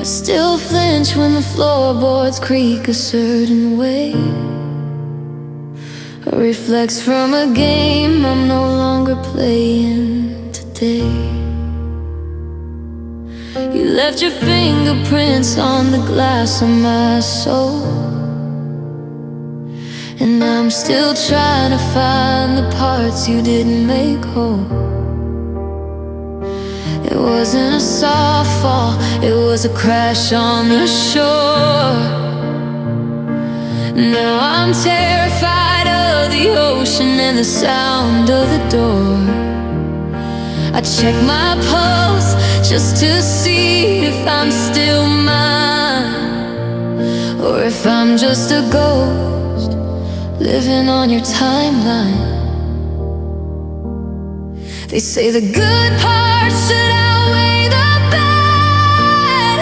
I still flinch when the floorboards creak a certain way. A reflex from a game I'm no longer playing today. You left your fingerprints on the glass of my soul, and I'm still trying to find the parts you didn't make whole. It wasn't a soft fall, it was a crash on the shore. Now I'm terrified of the ocean and the sound of the door. I check my pulse just to see if I'm still mine, or if I'm just a ghost living on your timeline. They say the good parts should outweigh the bad,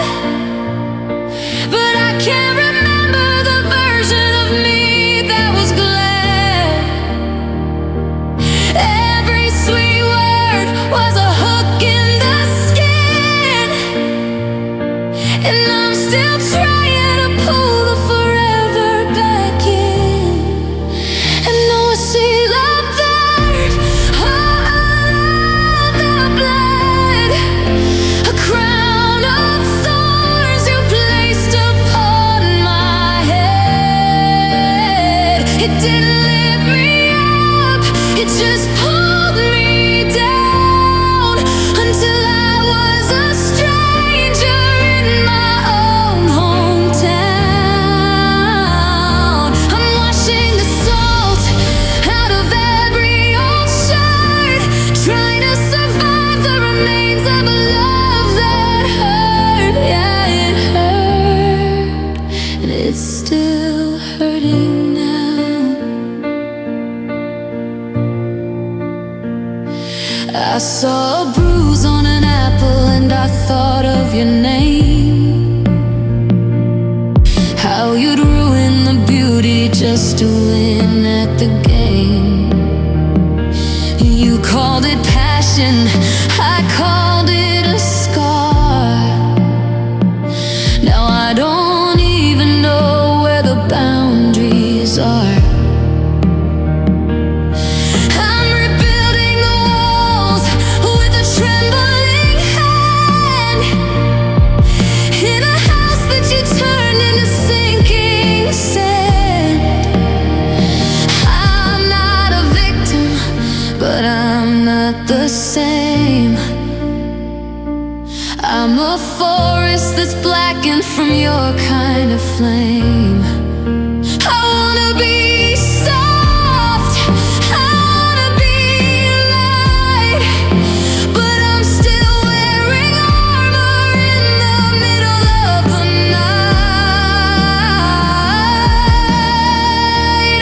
but I can't remember the version of me that was glad. Every sweet word was a hook in the skin, and I'm still trying to pull the forever back in. And though I see love that it didn't lift me up, it just pulled me down, until I was a stranger in my own hometown. I'm washing the salt out of every old shirt, trying to survive the remains of a love that hurt. Yeah, it hurt, and it's still hurting. I saw a bruise on an apple and I thought of your name, how you'd ruin the beauty just to win at the game. You called it passion, I called it a scar. Now I don't even know where the boundaries are. But I'm not the same. I'm a forest that's blackened from your kind of flame. I wanna be soft, I wanna be light, but I'm still wearing armor in the middle of the night.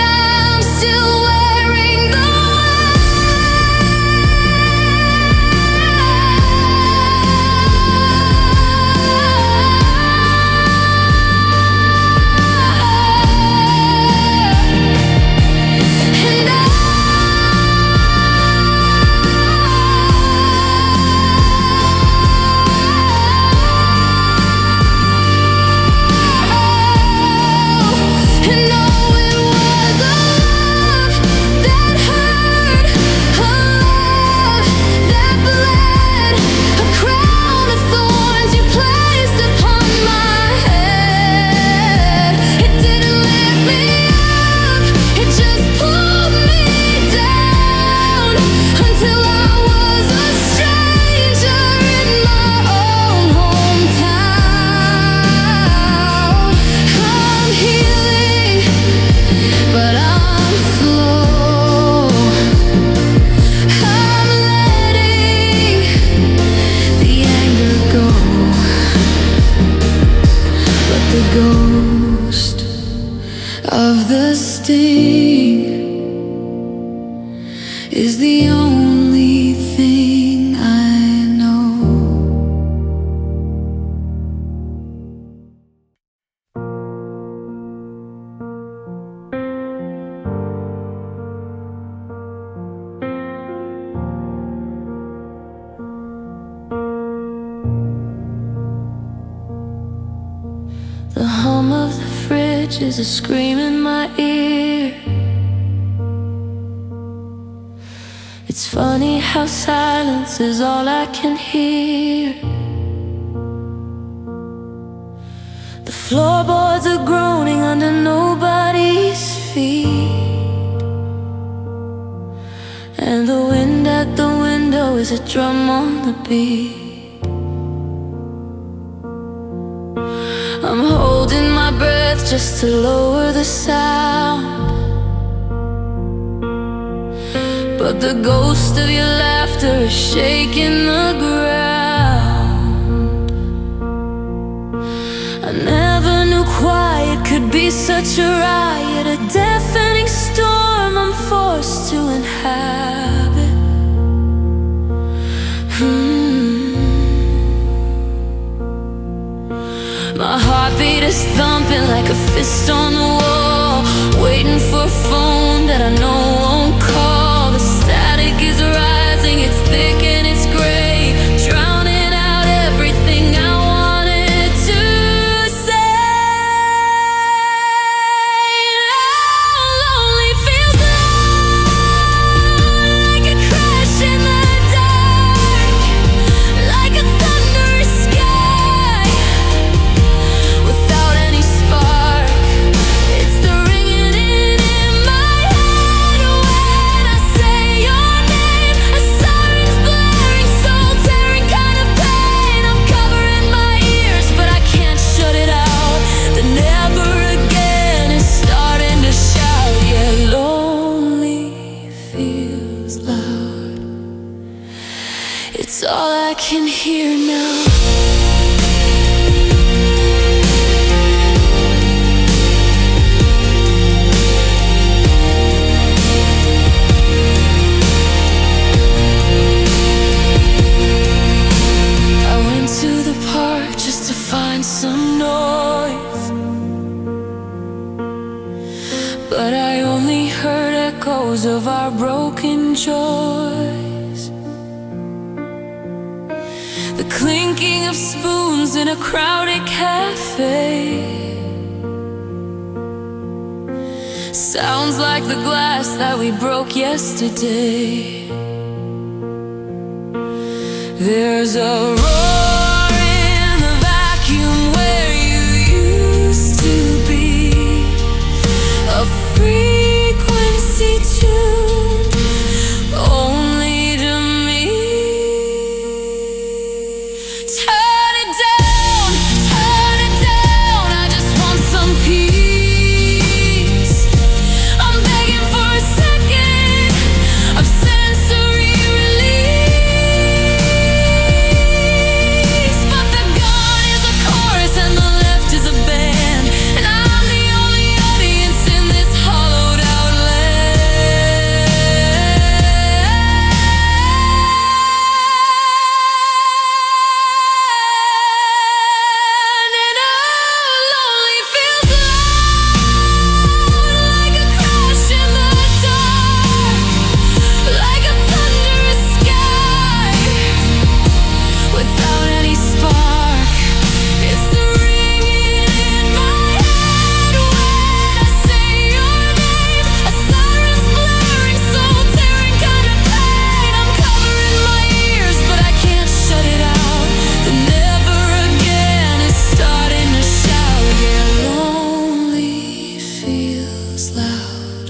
I'm still wearing the ghost of the sting is the only thing I know. The hum of the fridge is a scream in my ear. It's funny how silence is all I can hear. The floorboards are groaning under nobody's feet, and the wind at the window is a drum on the beat. I'm holding my breath just to lower the sound, but the ghost of your laughter is shaking the ground. I never knew quiet could be such a riot, a deafening storm I'm forced to inhabit. My heartbeat is thumping like a fist on the wall, waiting for a phone that I know won't call. The static is rising, it's thick and it's gray, drowning out everything I wanted to say. Oh, lonely feels like a crash in the dark, like a thunderous sky without any spark. It's the ringing in my head when I say your name. A siren's blaring, soul tearing kind of pain. I'm covering my ears, but I can't shut it out. The never again is starting to shout. Yeah, lonely feels loud. It's all I can hear now. I went to the park just to find some noise, but I only heard echoes of our broken joys. The clinking of spoons in a crowded cafe sounds like the glass that we broke yesterday. There's a roar in the vacuum where you used to be, a frequency tuned only to me. Turn it down, I just want some peace. I'm begging for a second of sensory release, but the gun is a chorus and the left is a band, and I'm the only audience in this hollowed out land. And oh, lonely feels loud, like a crash in the dark, like a thunderous sky without any spark. It's the ringing in my head when I say your name. A siren's blaring, soul tearing kind of pain. I'm covering my ears, but I can't shut it out. The never again is starting to shout. Yeah, lonely feels loud.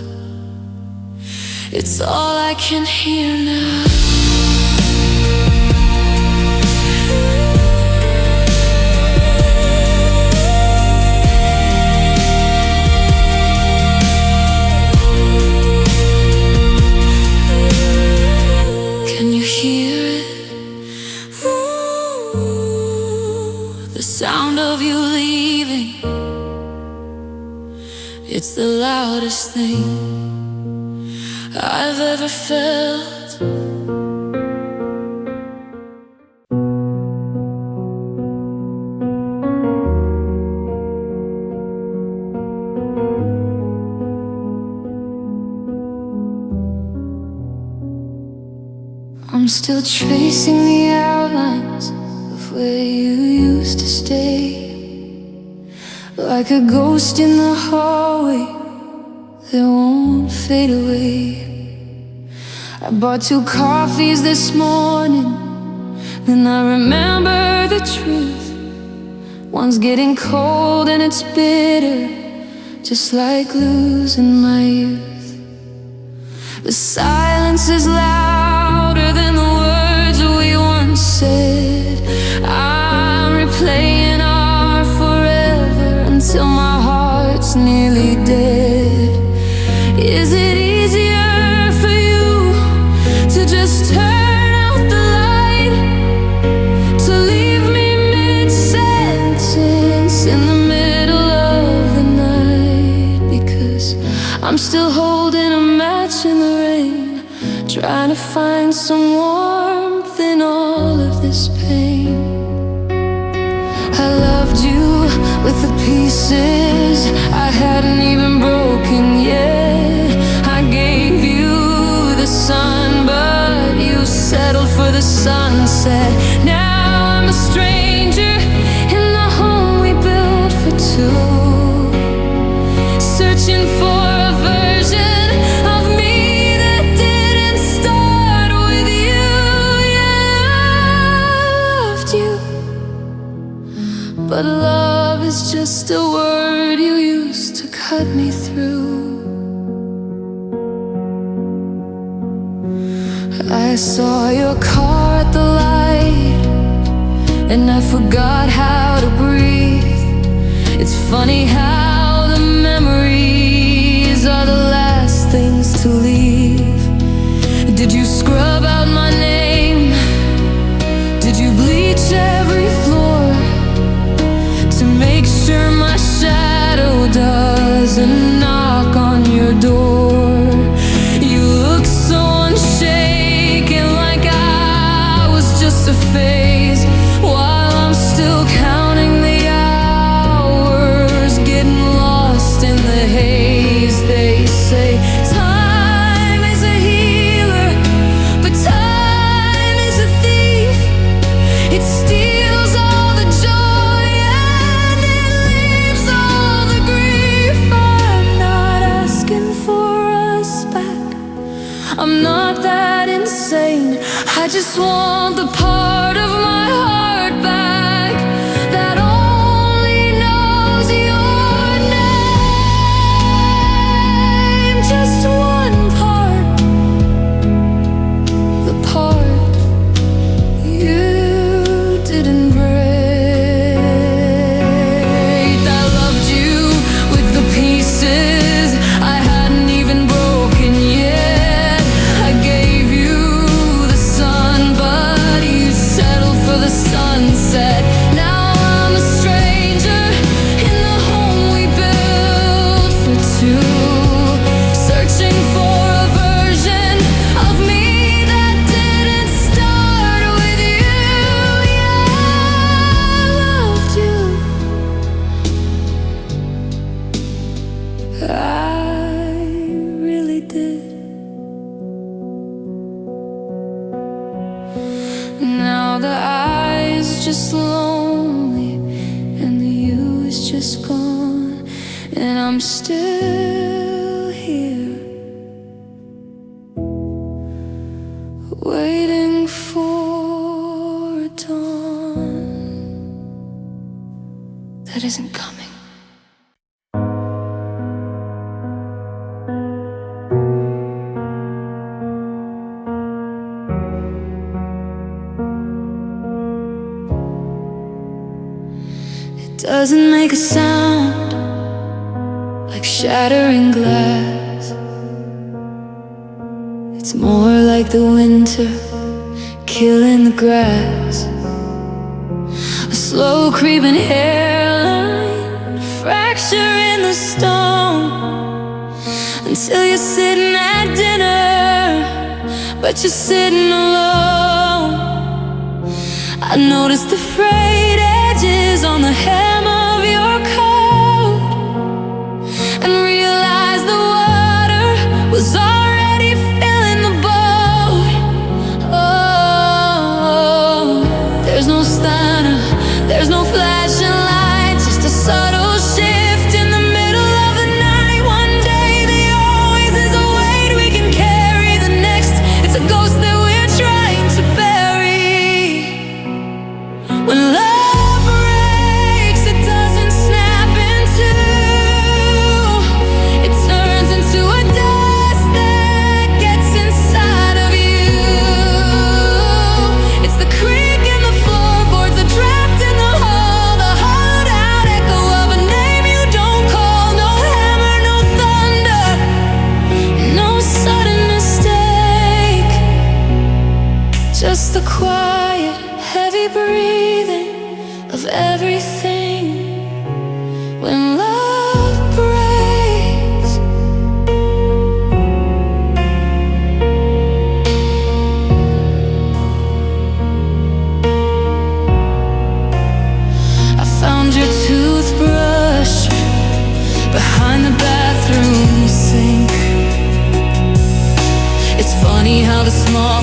It's all I can hear now. Can you hear it? Ooh, the sound of you leaving. It's the loudest thing I've ever felt. I'm still tracing the outlines of where you used to stay. like a ghost in the hallway that won't fade away. I bought 2 coffees this morning, then I remember the truth. One's getting cold and it's bitter, just like losing my youth. The silence is louder than the words we once said. I'm replaying our forever until my heart's nearly dead. Is it easier for you to just turn out the light, to leave me mid-sentence in the middle of the night? Because I'm still holding a match in the rain, trying to find some warmth in all of this pain. I loved you with the pieces I hadn't even broken yet. I gave you the sun, but you settled for the sunset. Now I'm a stranger in the home we built for 2, searching for a version of me that didn't start with you. Yeah, I loved you, but love is just a word you used to cut me through. I saw your car at the light, and I forgot how to breathe. It's funny how the memories are the last things to leave. Did you scrub out my name? Did you bleach every floor to make sure my shadow doesn't knock on your door? You look so unshaken, like I was just a phase, while I'm still counting the hours, getting lost in the haze. They say time is a healer, but time is a thief. It steals all the joy and it leaves all the grief. I'm not asking for us back, I'm not that insane. I just want the part of my heart back that only knows your name. Just one part, the part you didn't break. I loved you with the pieces I hadn't even broken yet. I gave you the sun, but you settled for the sunset. Now I'm a stranger in the home we built for 2, searching for a version of me that didn't start with you. Yeah, I loved you, I really did. Now the I is just lonely, and the you is just gone, and I'm still here, waiting for a dawn that isn't coming. It doesn't make a sound, like shattering glass. It's more like the winter killing the grass. A slow creeping hairline, fracture in the stone, until you're sitting at dinner, but you're sitting alone. I noticed the frayed edges on the hem of your coat, and realized the water was already filling the boat. Oh, there's no stunner, there's no flashing lights, just a subtle shade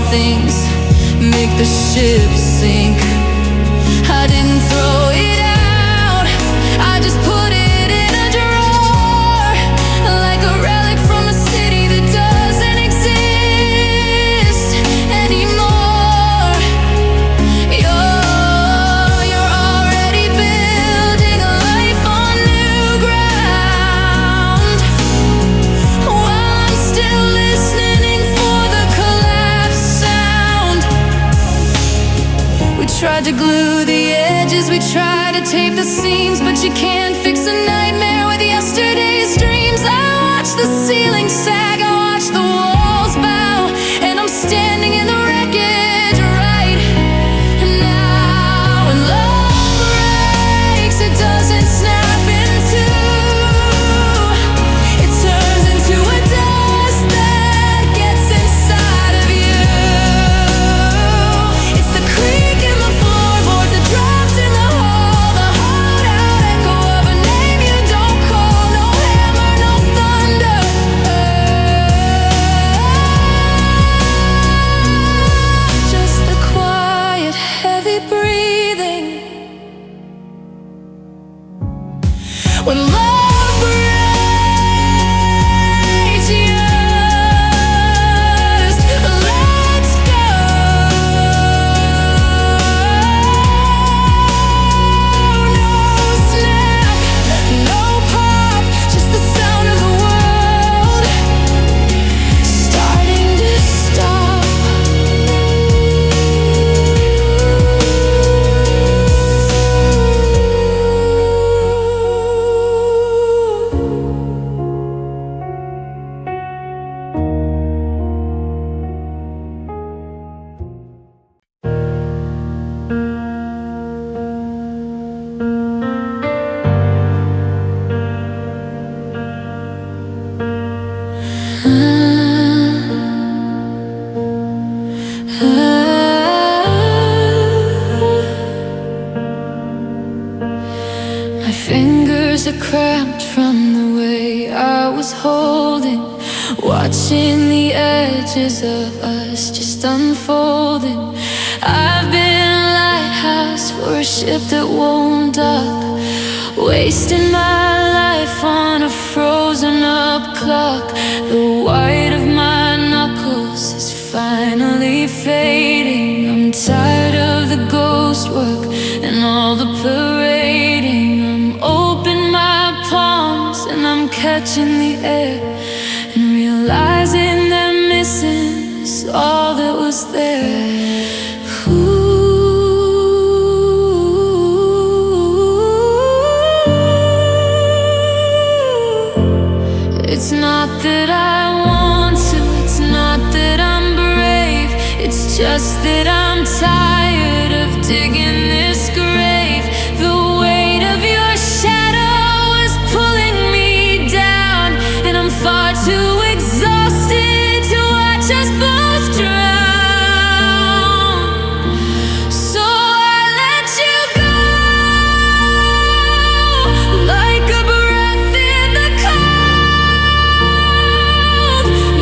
things make the ship sink. I didn't throw it out, I just put it in a drawer, like a relic from a city that doesn't exist anymore. You're already building a life on new ground, while I'm still listening for the collapse sound. We tried to glue the edges, we tried to tape the seams, but you can't fix a nightmare with yesterday's dreams. I watch the ceiling sag, I watch the walls bow, and I'm standing in the wreckage right now. When love breaks, it doesn't snap in two, it turns into a dust that gets inside of you. It's the creak in the floorboards, the draft in the hall, the hollowed out echo of a name you don't call. No hammer, no thunder, just the quiet, heavy breathing. When love breaks, just let's go. No snap, no pop, just the sound of the world starting to stop. My fingers are cramped from the way I was holding, watching the edges of us just unfolding. I've been a lighthouse for a ship that won't dock, wasting my life on a frozen up clock. The white of my knuckles is finally fading. I'm tired of the ghost work and all the parading. I'm open my palms and I'm catching the air and realizing that missing is all that was there. It's not that I want to, it's not that I'm brave, it's just that I'm tired of digging this grave. The weight of your shadow is pulling me down, and I'm far too exhausted to watch us both drown. So I let you go, like a breath in the cold,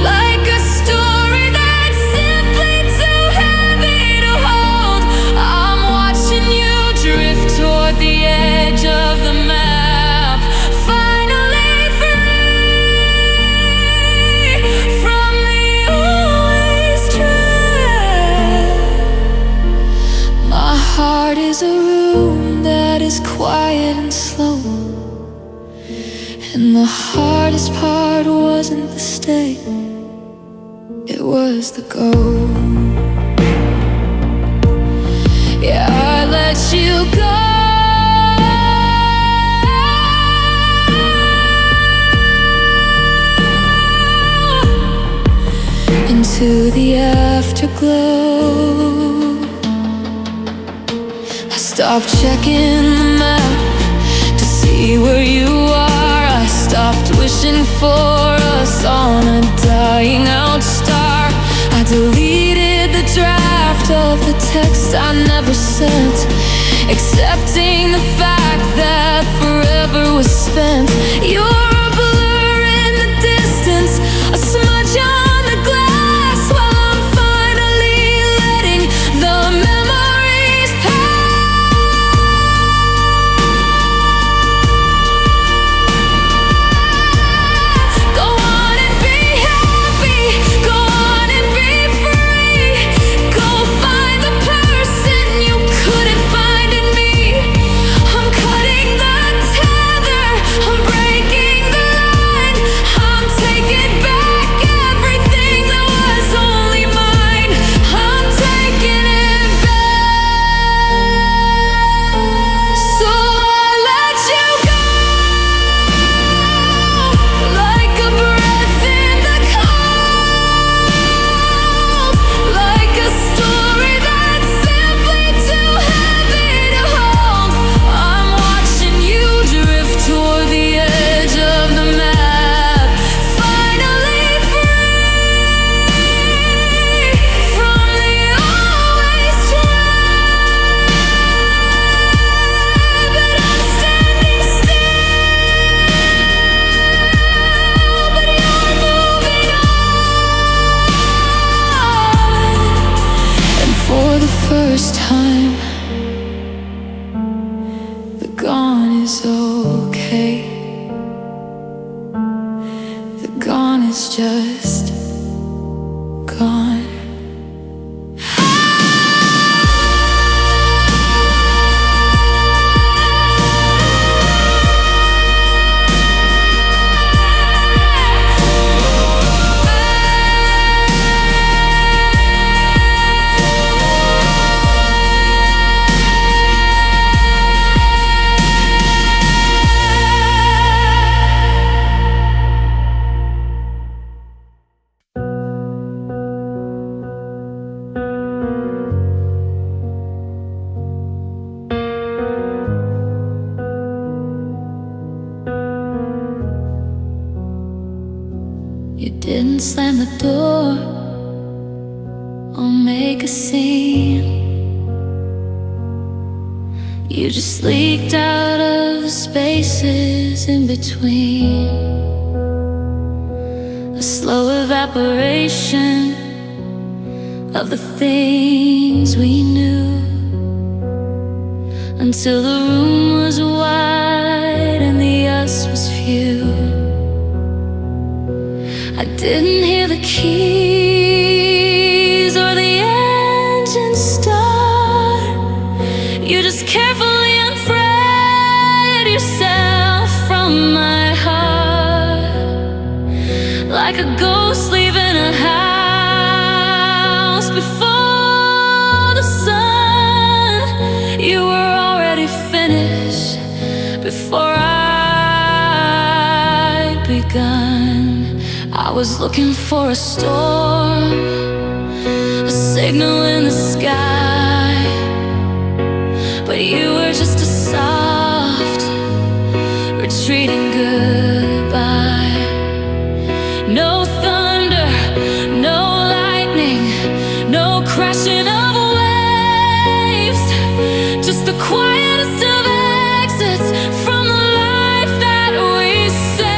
like a story that's simply too heavy to hold. I'm watching you drift toward the edge of the map, finally free from the always trap. My heart is a room that is quiet and slow, and the hardest part wasn't the stay, it was the go. Yeah, I let you go, into the afterglow. I stopped checking the map to see where you are. I stopped wishing for us on a dying out star. I deleted the draft of the text I never sent, accepting the fact that forever was spent. You're a blur in the distance, a smudge on the glass, while I'm finally is just gone. You didn't slam the door or make a scene. You just leaked out of the spaces in between. A slow evaporation of the things we knew, until the room was wide and the us was few. I didn't hear the keys or the engine start. You just carefully unfriended yourself from my heart, like a ghost leaving a house before the sun. You were already finished before I'd begun. I was looking for a storm, a signal in the sky, but you were just a soft, retreating goodbye. No thunder, no lightning, no crashing of waves, just the quietest of exits from the life that we saved.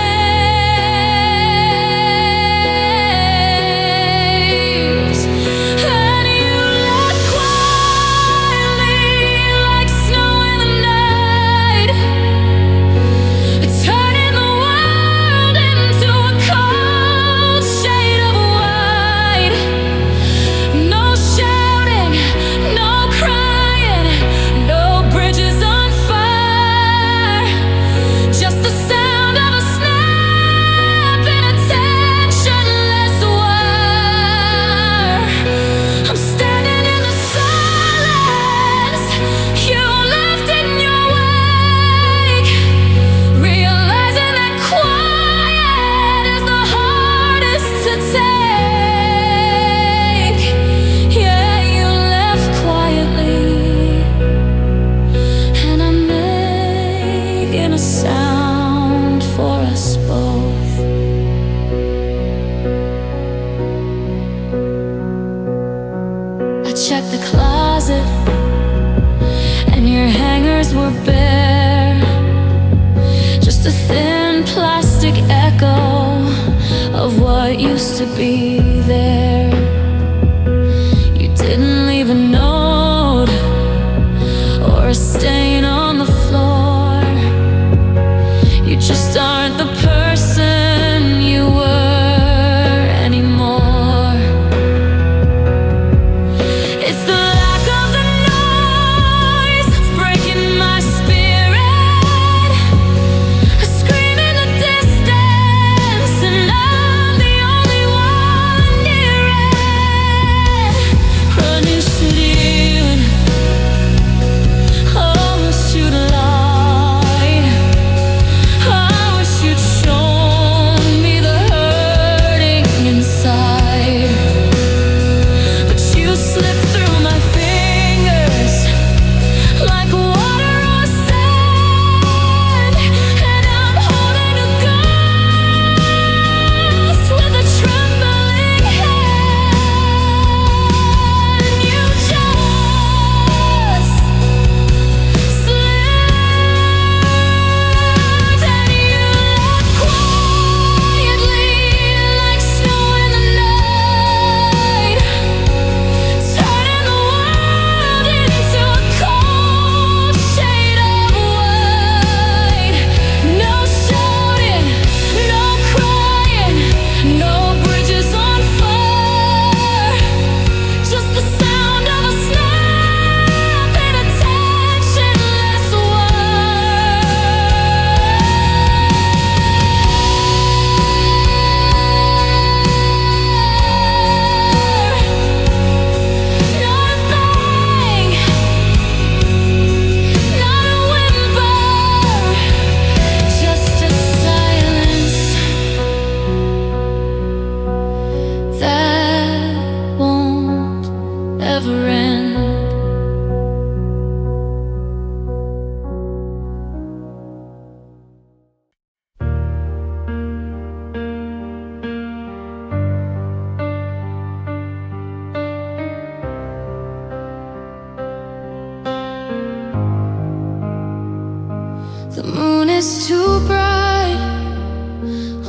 A sound for us both. I checked the closet and your hangers were bare, just a thin plastic echo of what used to be there. You didn't leave a note or a stain on the floor. You just aren't the person you were anymore. It's the lack of the noise that's breaking my spirit. I scream in the distance and I'm the only one near it.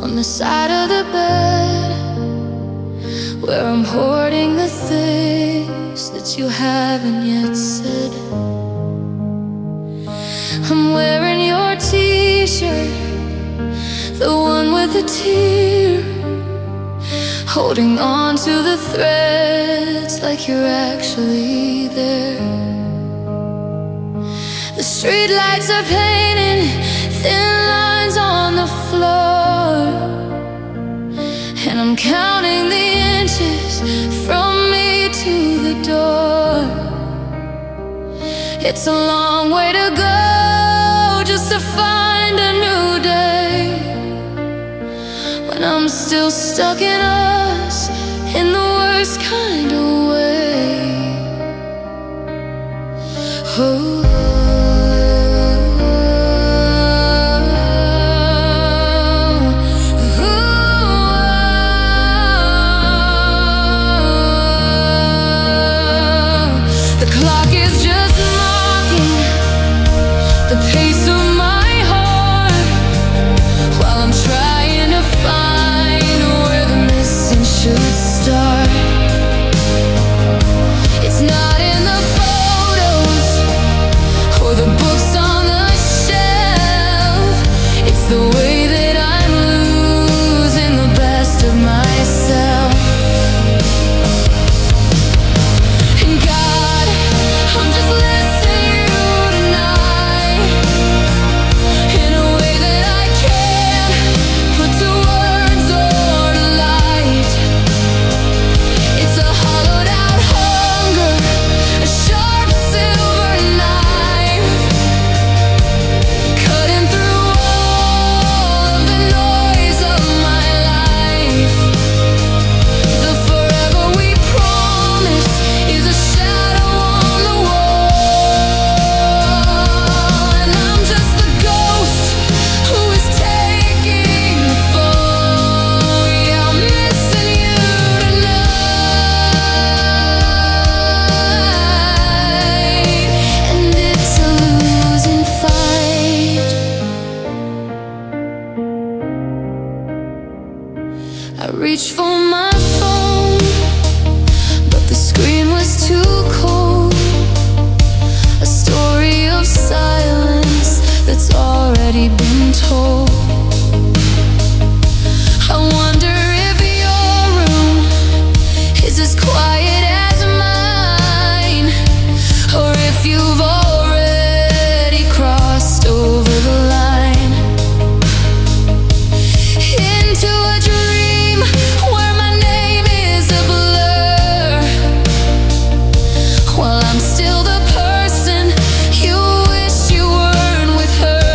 on the side of the bed, where I'm hoarding the things that you haven't yet said. I'm wearing your t-shirt, the one with the tear, holding on to the threads like you're actually there. The streetlights are painting thin lines on the floor, and I'm counting the inches from me to the door. It's a long way to go just to find a new day, when I'm still stuck in us in the worst kind of way. Oh. The pace of my heart, while I'm trying to find where the missing should start. It's not in the photos or the books on the shelf. It's the way that I'm losing the best of myself. And God, I'm just listening I reached for my phone, but the screen was too cold. A story of silence that's already been told. I wonder if your room is as quiet as mine, or if you've already crossed over the line into a dream where my name is a blur, while I'm still the person you wish you weren't with her.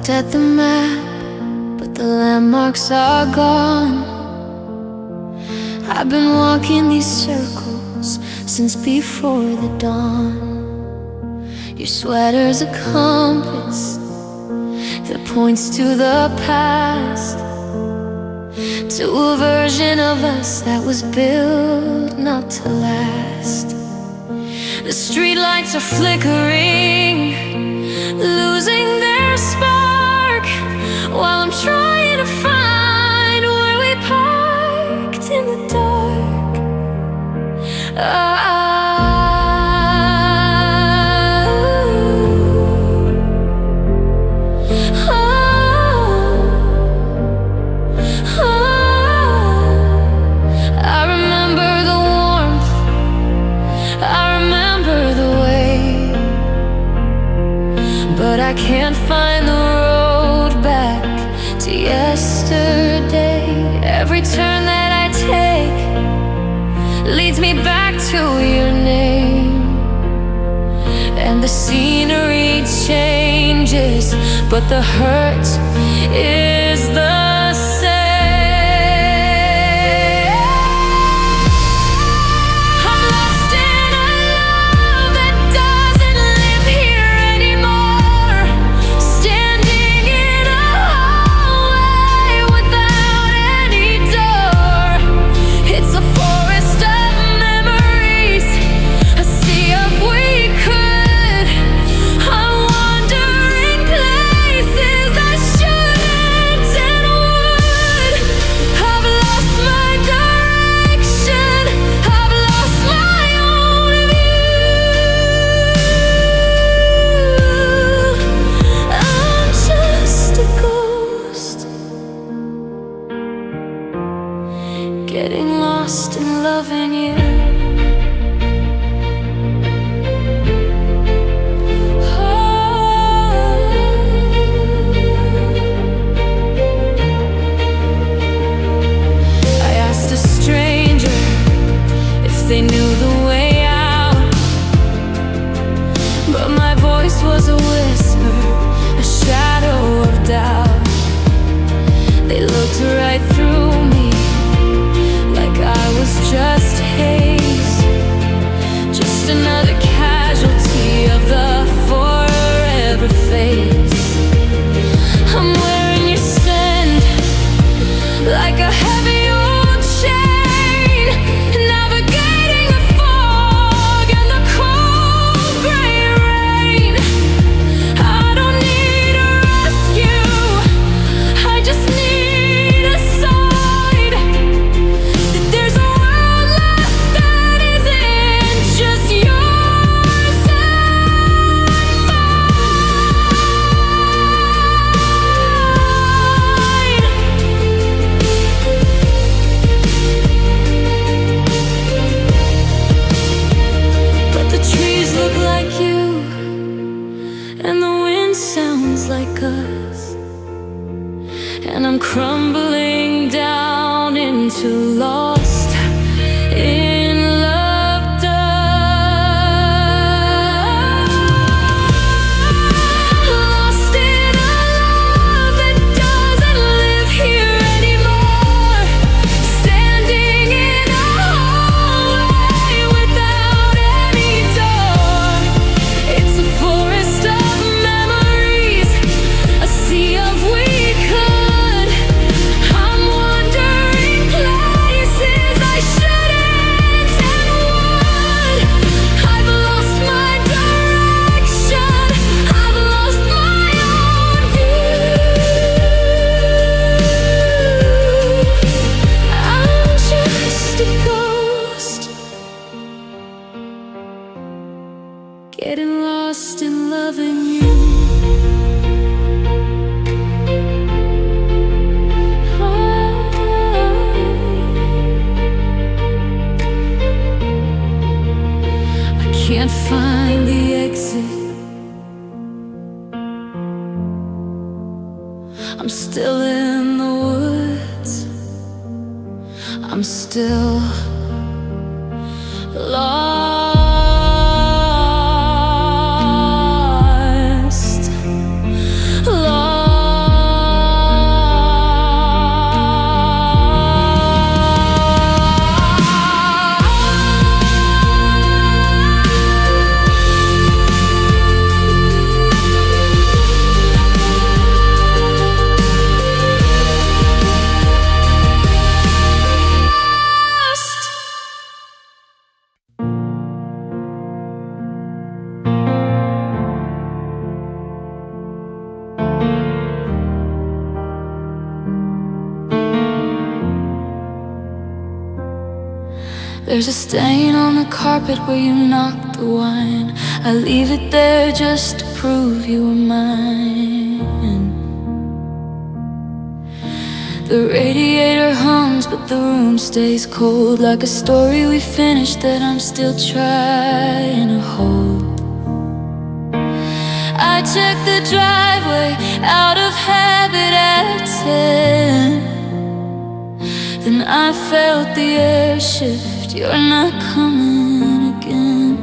looked at the map, but the landmarks are gone. I've been walking these circles since before the dawn. Your sweater's a compass that points to the past, to a version of us that was built not to last. The streetlights are flickering, losing their spark, while I'm trying to find where we parked in the dark. I remember the warmth, I remember the way, but I can't find the road back to yesterday. Every turn that I take leads me back to your name, and the scenery changes, but the hurt is the same. I'm lost in a love that doesn't live here anymore, standing in a hallway without any door. It's a forest of memories, a sea of we could. I'm wandering places I shouldn't and would. I've lost my direction, I've lost my own view. I'm just a ghost, getting lost in loving you. I asked a stranger if they knew the way out, but my voice was a whisper, a shadow of doubt. They looked right through me like I was just haze, just another casualty of the forever face. I'm wearing your scent like a heavy old chain, navigating the fog and the cold gray rain. I don't need a rescue, I just need a sign that there's a world left that isn't just yours and mine. But the trees look like you, and the wind sounds like us, and I'm crumbling down into lost in love dust. Lost in a love that doesn't live here anymore, standing in a hallway without any door. It's a forest of memories, a sea of we could. I'm wandering places I shouldn't and would. I've lost my direction, I've lost my own view. I'm just a ghost, getting lost in loving you. I can't find the exit, I'm still in the woods, I'm still lost, lost. There's a stain on the carpet where you knocked the wine. I leave it there just to prove you were mine. The radiator hums, but the room stays cold, like a story we finished that I'm still trying to hold. I checked the driveway out of habit at 10. Then I felt the air shift. You're not coming again.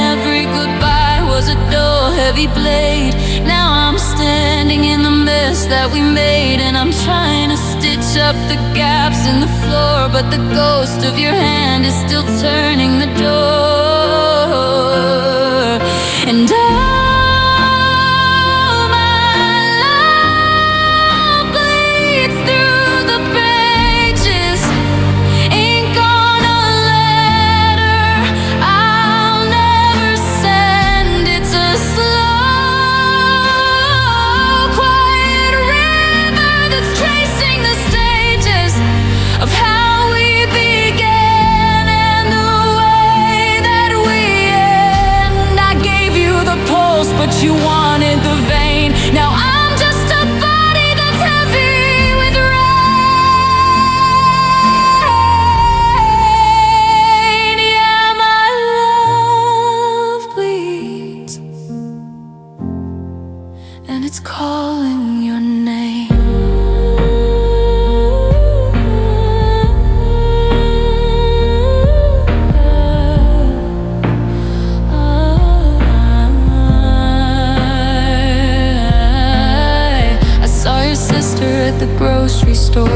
Every goodbye was a dull, heavy blade. Now I'm standing in the mess that we made, and I'm trying to stitch up the gaps in the floor, but the ghost of your hand is still turning the door. And all my love bleeds through the pages, ink on a letter I'll never send. It's a slow, quiet river that's tracing the stages of how we began and the way that we end. I gave you the pulse, but you wanted the vein. Now I'm just a body that's heavy with rain. Yeah, my love bleeds, and it's calling your name. I saw your sister at the grocery store.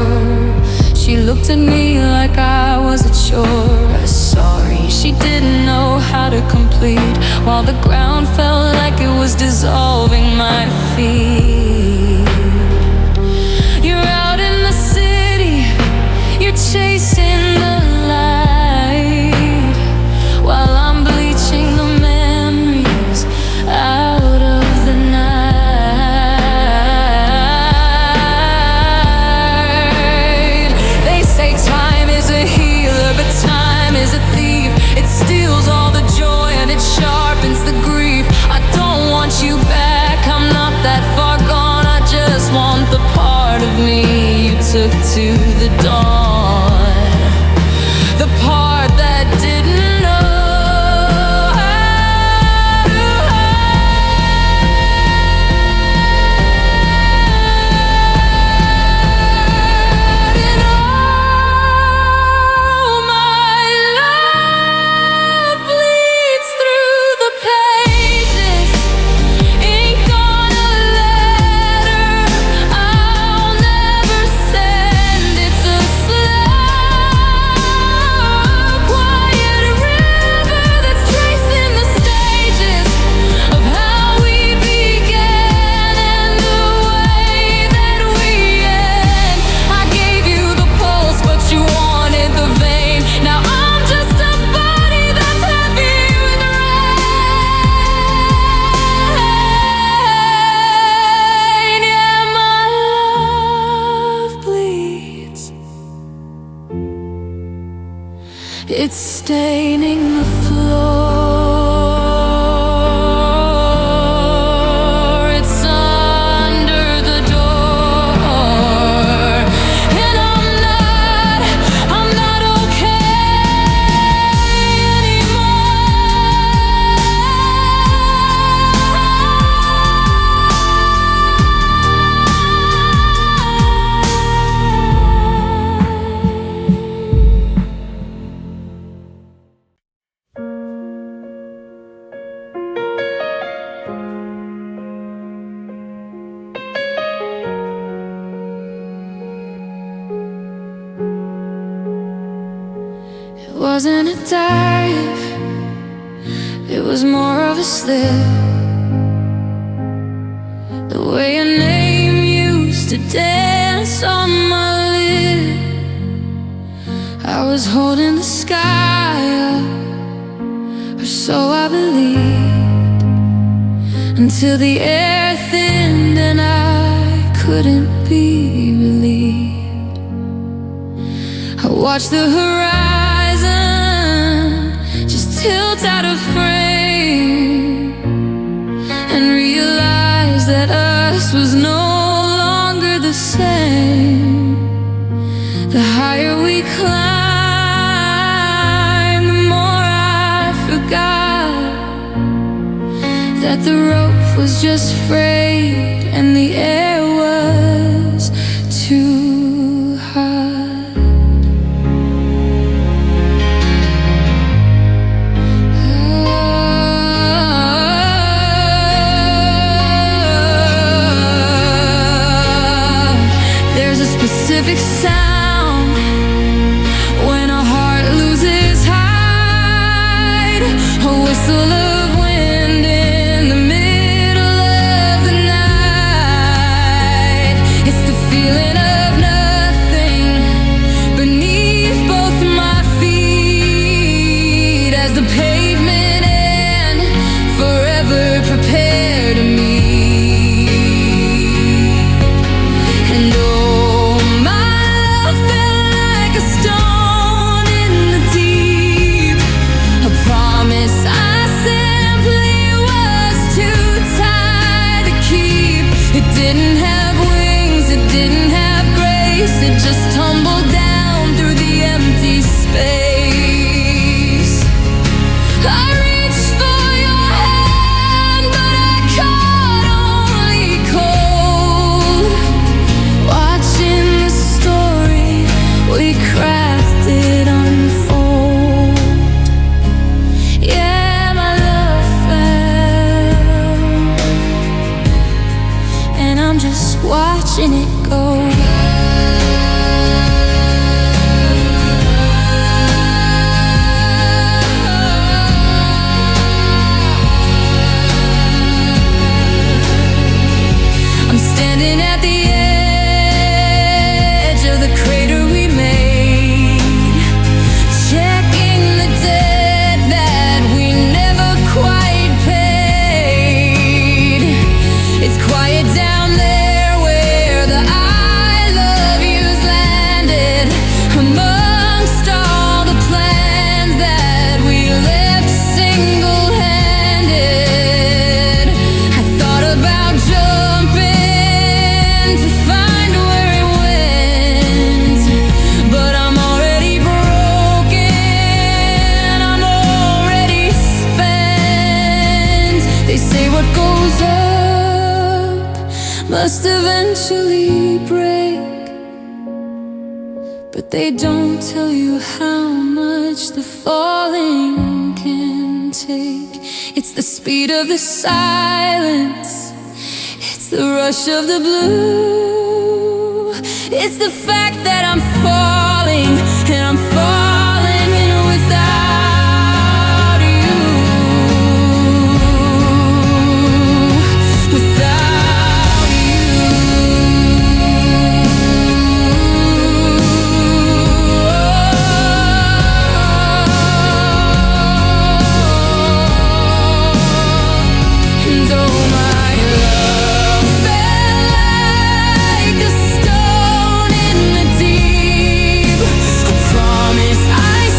She looked at me like I wasn't sure. Sorry, she didn't know how to complete, while the ground felt like it was dissolving my feet. You're out in the city, you're chasing the light, while I'm bleaching the memories out of the night. They say time is a healer, but time is a thief. It steals all the joy and it sharpens the grief. I don't want you back, I'm not that far gone. I just want the part of me you took to the dawn, the part that didn't know how to hide. And all my love bleeds through the pages, ink on a letter I'll never send. It's a slow, quiet river that's tracing the stages of how we began and the way that we end. I gave you the pulse, but you wanted the vein. Now I'm just a body that's heavy with rain. Yeah, my love bleeds. It's staining the floor. It's under the door. And I'm not okay It wasn't a dive, it was more of a slip. The way your name used to dance on my lip, I was was holding the sky up, or so I believed, until the air thinned and I couldn't be relieved. I watched the horizon just tilt out of frame, and realized that us was no longer the same. The higher we climbed, the more I forgot that the rope was just frayed and the air was too hot. There's a specific sound a whistle of wind in the middle of the night. It's the feeling of nothing beneath both my feet, as the pavement and forever prepare to meet. And oh, my love felt like a stone in the deep, a promise I simply was too tired to keep. It didn't have wings, it didn't have grace, it just tumbled down through the empty space. I reached for your hand, but I caught only cold, watching the story we crafted unfold. Yeah, my love fell, and I'm just watching it go. I'm standing at the edge of the crater we made, checking the debt that we never quite paid. It's quiet down there where the I love yous landed, amongst all the plans that we left single-handed. I thought about jumping to find where it went, but I'm already broken, I'm already spent. They say what goes up must eventually break, but they don't tell you how much the falling can take. It's the speed of the silence, it's the rush of the blue, it's the fact that I'm falling, and I'm falling without you. Without you. And oh, my love felt like a stone in the deep, a promise I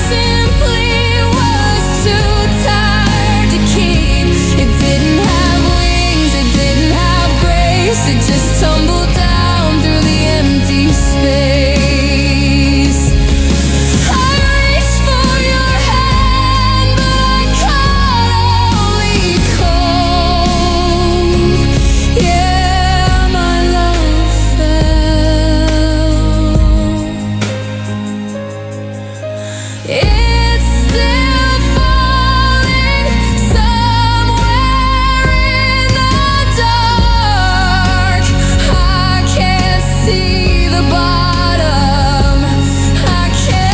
simply was too tired to keep. It didn't have wings, it didn't have grace, it just tumbled down through the empty space. I reached for your hand, but I caught only cold. Yeah, my love fell. It's still falling somewhere in the dark. I can't see the bottom, I can't.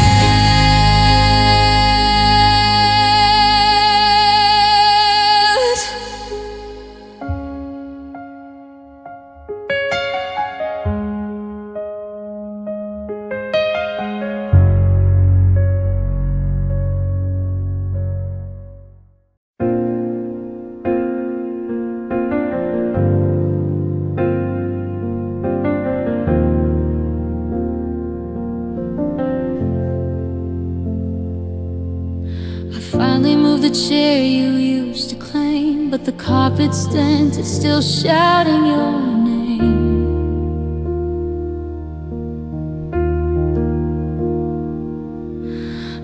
finally moved the chair you used to claim, but the carpet's dent is still shouting your name.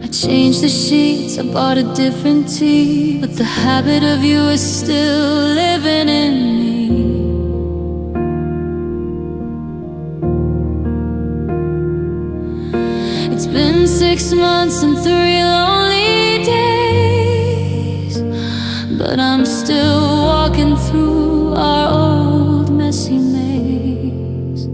I changed the sheets, I bought a different tea, but the habit of you is still living in me. It's been 6 months and 3 lonely days, but I'm still walking through our old messy maze.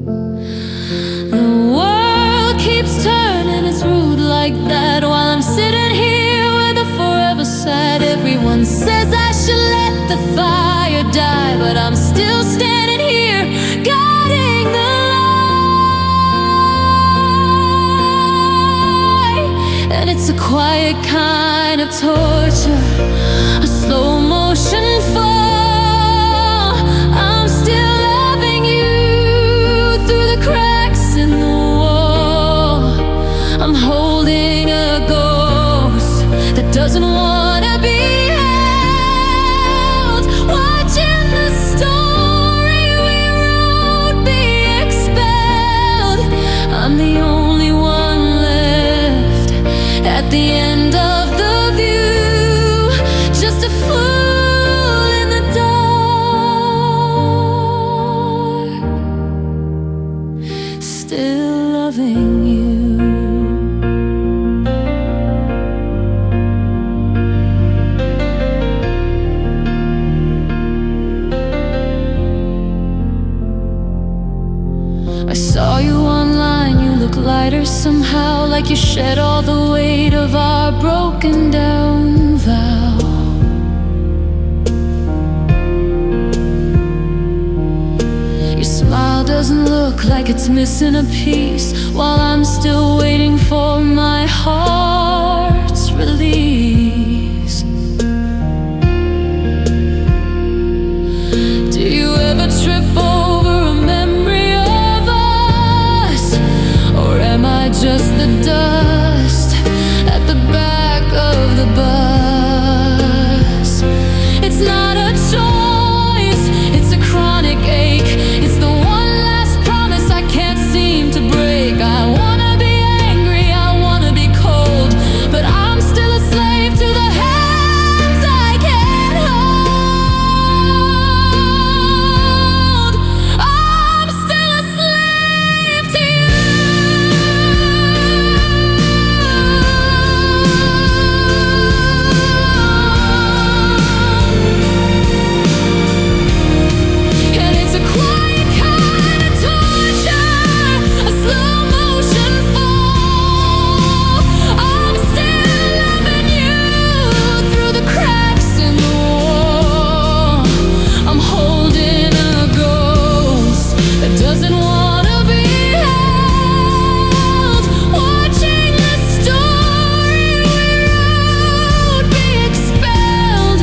The world keeps turning, it's rude like that, while I'm sitting here with a forever sad. Everyone says I should let the fire die, but I'm still standing here guarding the light. And it's a quiet kind of torture, a slow motion fall. I'm still loving you through the cracks in the wall. I'm holding a ghost that doesn't wanna be held, watching the story we wrote be expelled. I'm the only one left at the end of the view, just a fool in the dark, still loving you. I saw you online, you look lighter somehow, like you shed all the weight of our broken down vow. Your smile doesn't look like it's missing a piece, while I'm still waiting for my heart's release. Do you ever trip over a memory of us, or am I just the dust at the back of the bus? It's not a choice, it's a chronic ache. It's the one last promise I can't seem to break. I wanna be angry, I wanna be cold, but I'm still a slave to the hands I can't hold. I'm still a slave to you. And it's a quiet kind of torture, a slow motion fall. I'm still loving you through the cracks in the wall. I'm holding a ghost that doesn't wanna be held, watching the story we wrote be expelled.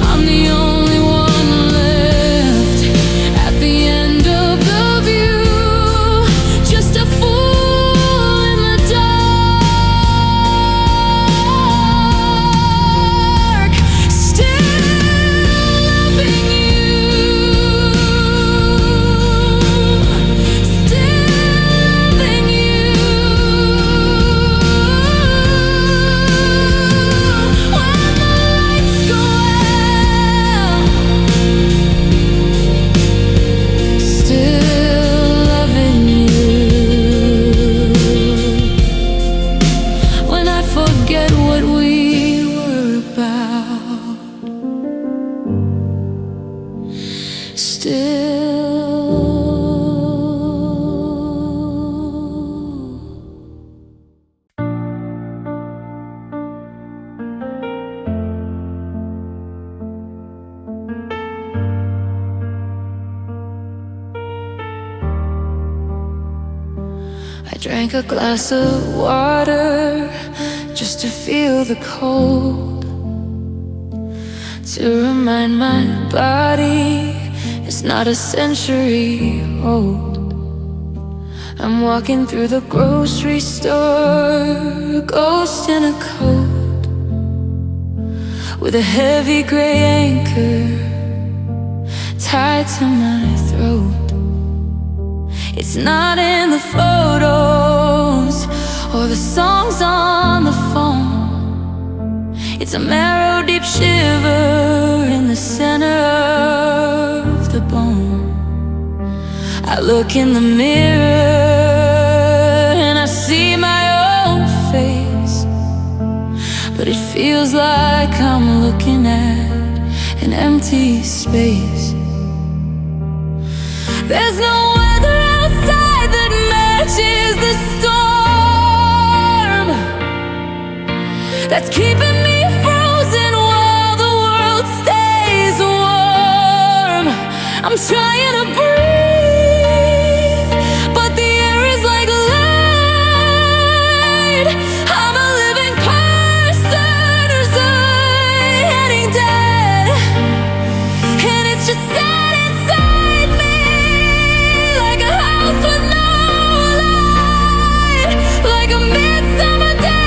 I'm the only one left at the end of the view, just a fool in the dark, still loving you, still loving you. When the lights go out, still loving you. When I forget what we were about, still. I drank a glass of water just to feel the cold, to remind my body it's not a century old. I'm walking through the grocery store, a ghost in a coat. with a heavy gray anchor tied to my throat. It's not in the photos or the songs on the phone. It's a marrow deep shiver in the center of the bone. I look in the mirror and I see my own face, but it feels like I'm looking at an empty space. There's no weather outside that matches the storm that's keeping me frozen while the world stays warm. I'm trying to breathe, but the air is like lead. I'm a living person who's getting dead, and it's just sad inside me, like a house with no light, like a midsummer day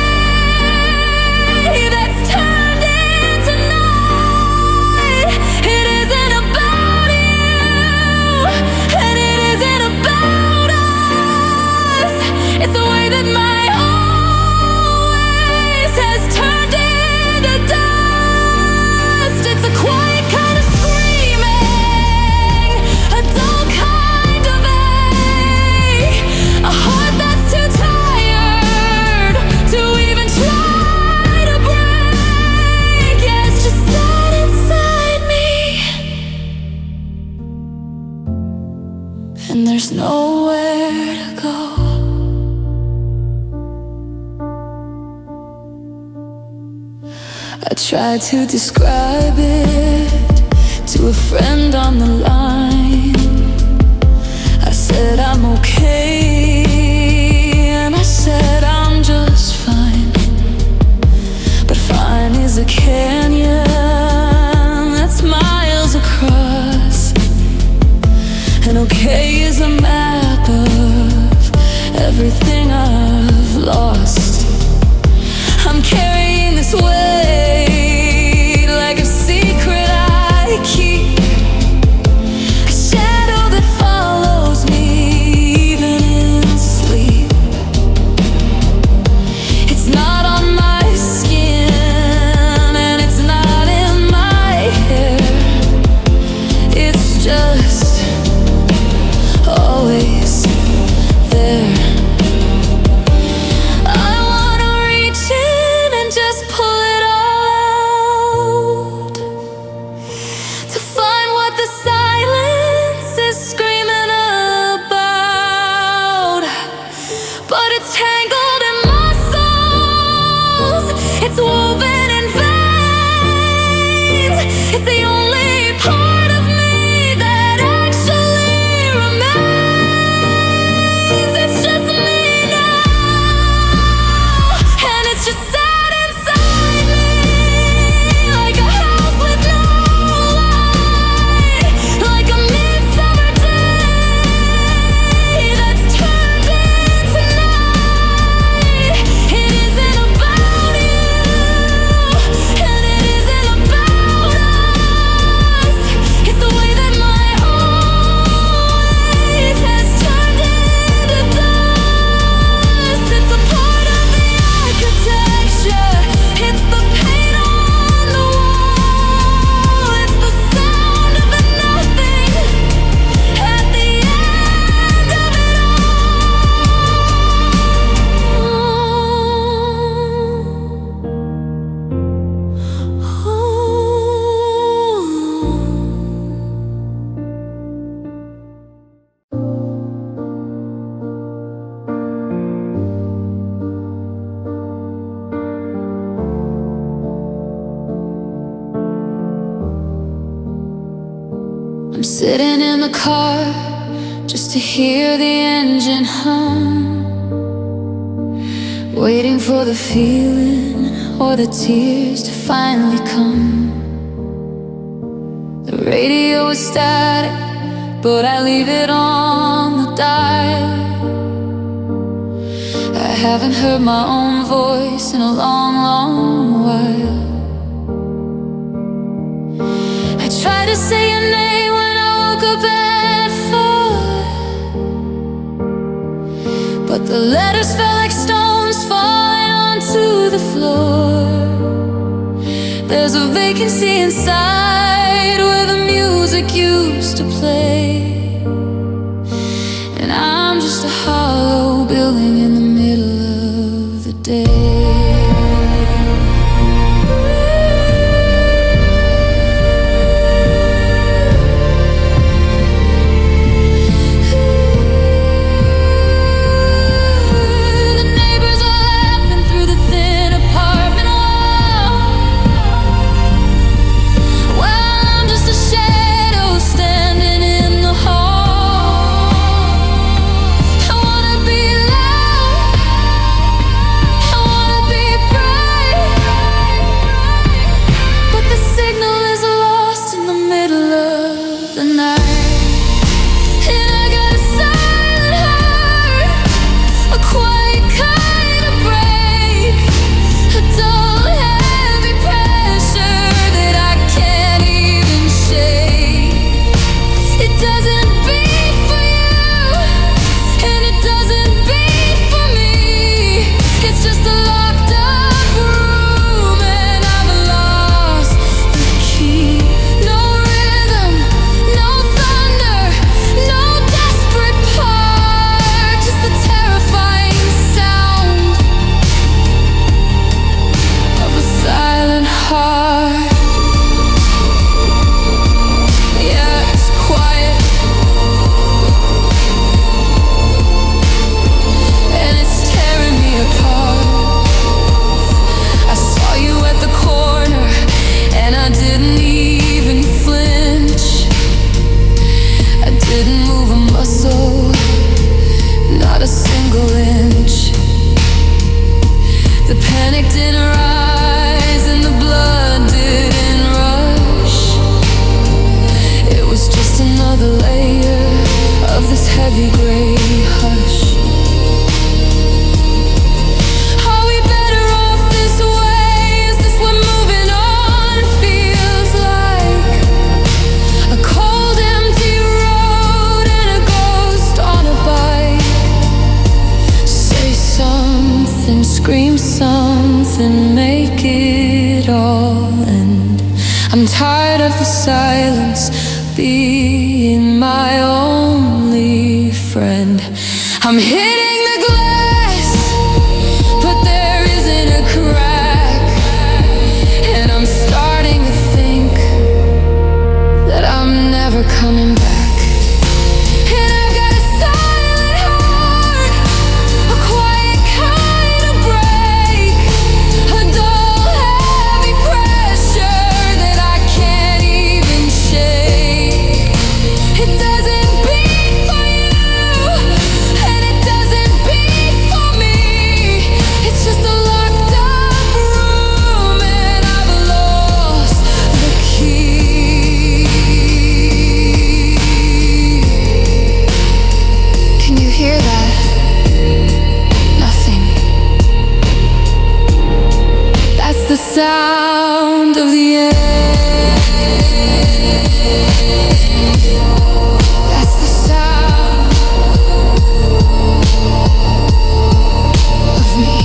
that's turned into night. It isn't about you, and it isn't about us. It's the way that my always has turned into dust. It's a quiet kind of screaming, a dull kind of ache, a heart that's too tired to even try to break. Yeah, it's just sad inside me, and there's nowhere to go. I tried to describe it to a friend on the line. I said I'm okay, and I said I'm just fine. But fine is a canyon that's miles across, and okay is a map of everything I've lost. I'm carrying this weight like a secret I keep, a shadow that follows me even in sleep. It's not on my skin and it's not in my hair. It's just always there. I wanna reach in and just pull it out, to find what the silence is screaming about. But it's tangled in muscles, it's woven in veins. It's the only part of me that actually remains. It's just me now, and it's just sad inside me, like a house with no light, like a midsummer day that's turned into night. It isn't about you, and it isn't about us. It's the way that my always has turned into dust. It's a part of the architecture, it's the paint on the wall, it's the sound of the nothing at the end of it I'm sitting in the car just to hear the engine hum, waiting for the feeling or the tears to finally come. The radio is static, but I leave it on the dial. I haven't heard my own voice in a long, long while. letters felt like stones falling onto the floor. There's a vacancy inside where the music used to play, and I'm just a hollow building in the middle of the day. Scream something, make it all end. I'm tired of the silence being my only friend. I'm hitting the glass, but there isn't a crack, and I'm starting to think that I'm never coming back. The sound of the air. That's the sound of me.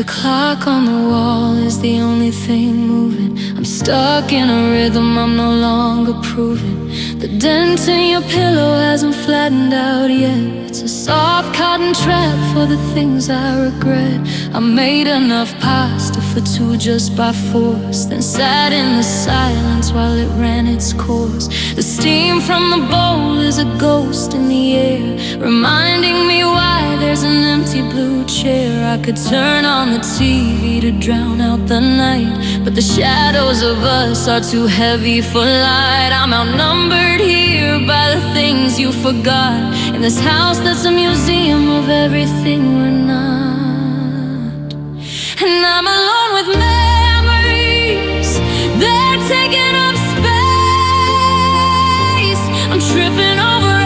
The clock on the wall is the only thing moving. I'm stuck in a rhythm I'm no longer proving. The dent in your pillow hasn't flattened out yet. It's a soft cotton trap for the things I regret. I made enough pasta for two just by force, then sat in the silence while it ran its course. The steam from the bowl is a ghost in the air, reminding me why there's an empty blue chair. I could turn on the TV to drown out the night, but the shadows of us are too heavy for light. I'm outnumbered here by the things you forgot, in this house that's a museum of everything we're not. And I'm alone with memories, they're taking up space. I'm tripping over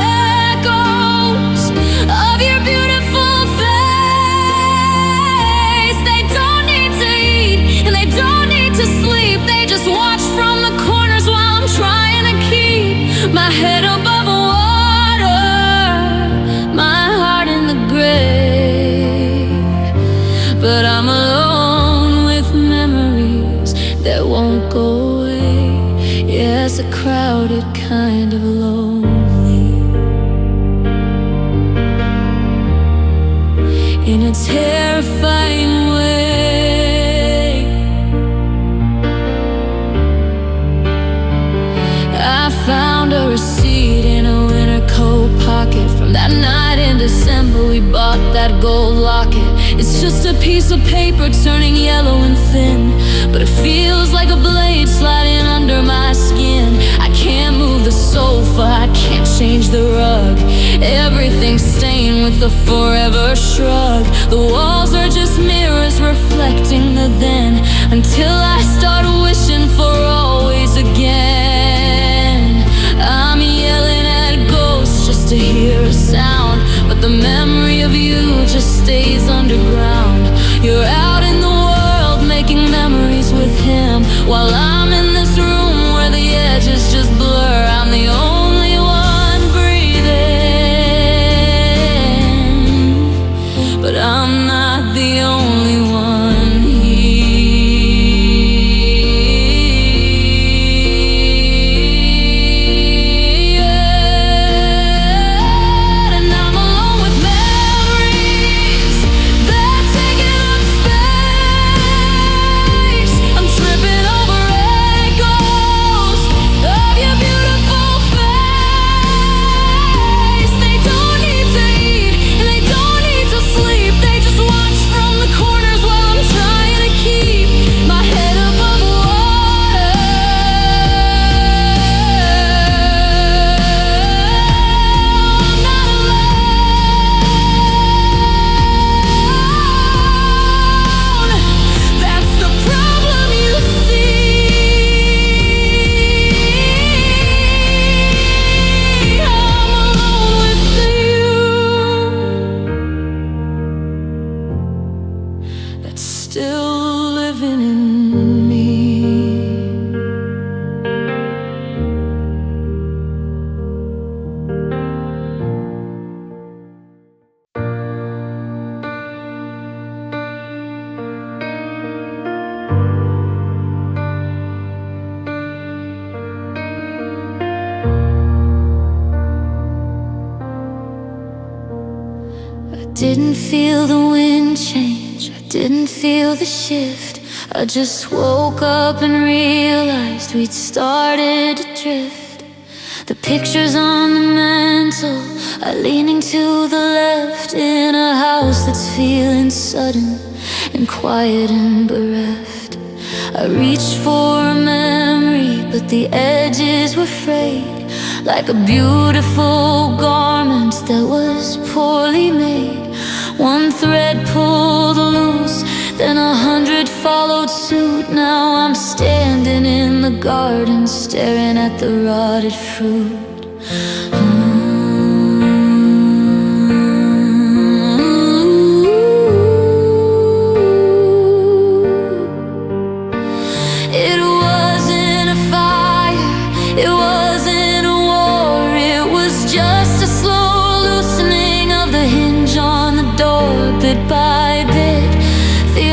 echoes of your beautiful face. They don't need to eat and they don't need to sleep. They just watch from the corners while I'm trying to keep my head above water, my heart in the grave. But I'm alone with memories that won't go away. Yeah, it's a crowded kind of lonely, in a terrifying way. I found a receipt in a winter coat pocket from that night in December we bought that gold locket. It's just a piece of paper turning yellow and thin, but it feels like a blade sliding under my skin. I can't move the sofa, I can't change the rug. Everything's stained with a forever shrug. The walls are just mirrors reflecting the then, until I start wishing for always again. I'm yelling at ghosts just to hear a sound, but the memory of you just stays underground. You're out in the world making memories with him, while I'm in this room where the edges just blur. I'm the only one breathing, but I'm not the only one here. And I'm alone with memories, they're taking up space. I'm tripping over echoes of your beautiful face. They don't need to eat and they don't need to sleep. They just watch from the corners while I'm trying to keep my head above water. I'm not alone. That's the problem, you see. I'm alone with you. That's still living in me. I didn't feel the wind change, I didn't feel the shift. I just woke up and realized we'd started to drift. The pictures on the mantle are leaning to the left, in a house that's feeling sudden and quiet and bereft. I reached for a memory, but the edges were frayed, like a beautiful garment that was poorly made. One thread pulled loose, then 100 followed suit. Now I'm standing in the garden, staring at the rotted fruit. It wasn't a fire, it wasn't a war, it was just a slow loosening of the hinge on the door. Bit by bit, the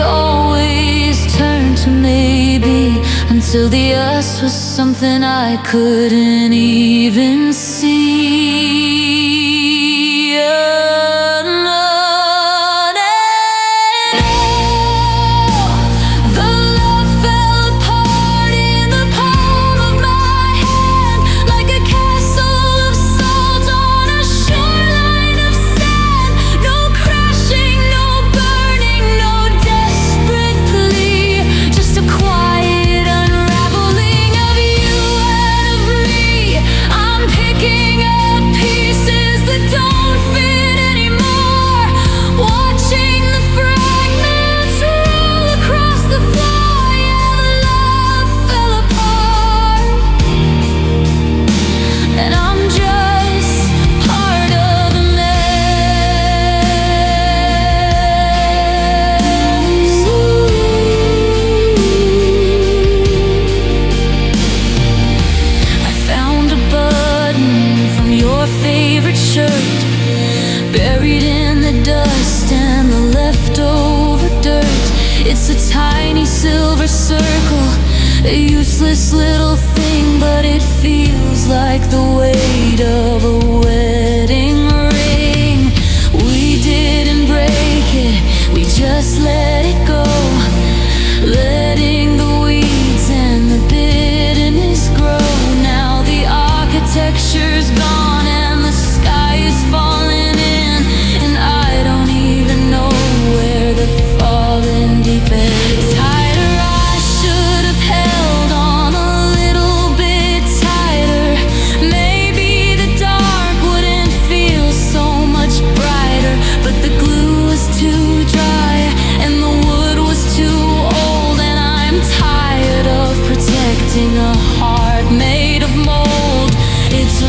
till the us was something I couldn't even see. Buried in the dust and the leftover dirt. It's a tiny silver circle, a useless little thing, but it feels like the weight of a wedding ring. We didn't break it, we just let it go, letting the weeds and the bitterness grow. Now the architecture's gone and the sky is falling in, and I don't even know where the falling deep is. Tighter, I should have held on a little bit tighter. Maybe the dark wouldn't feel so much brighter, but the glue was too dry and the wood was too old, and I'm tired of protecting a heart made of mold. It's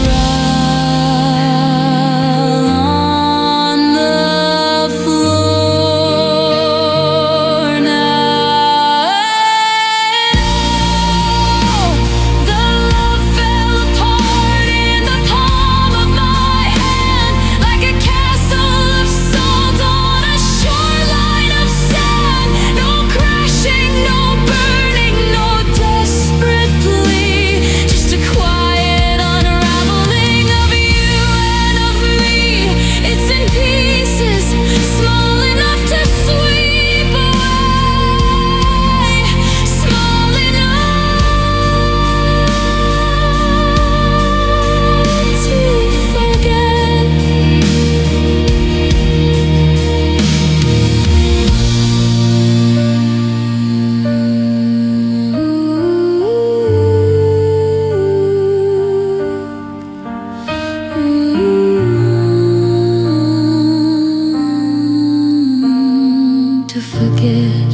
to forget.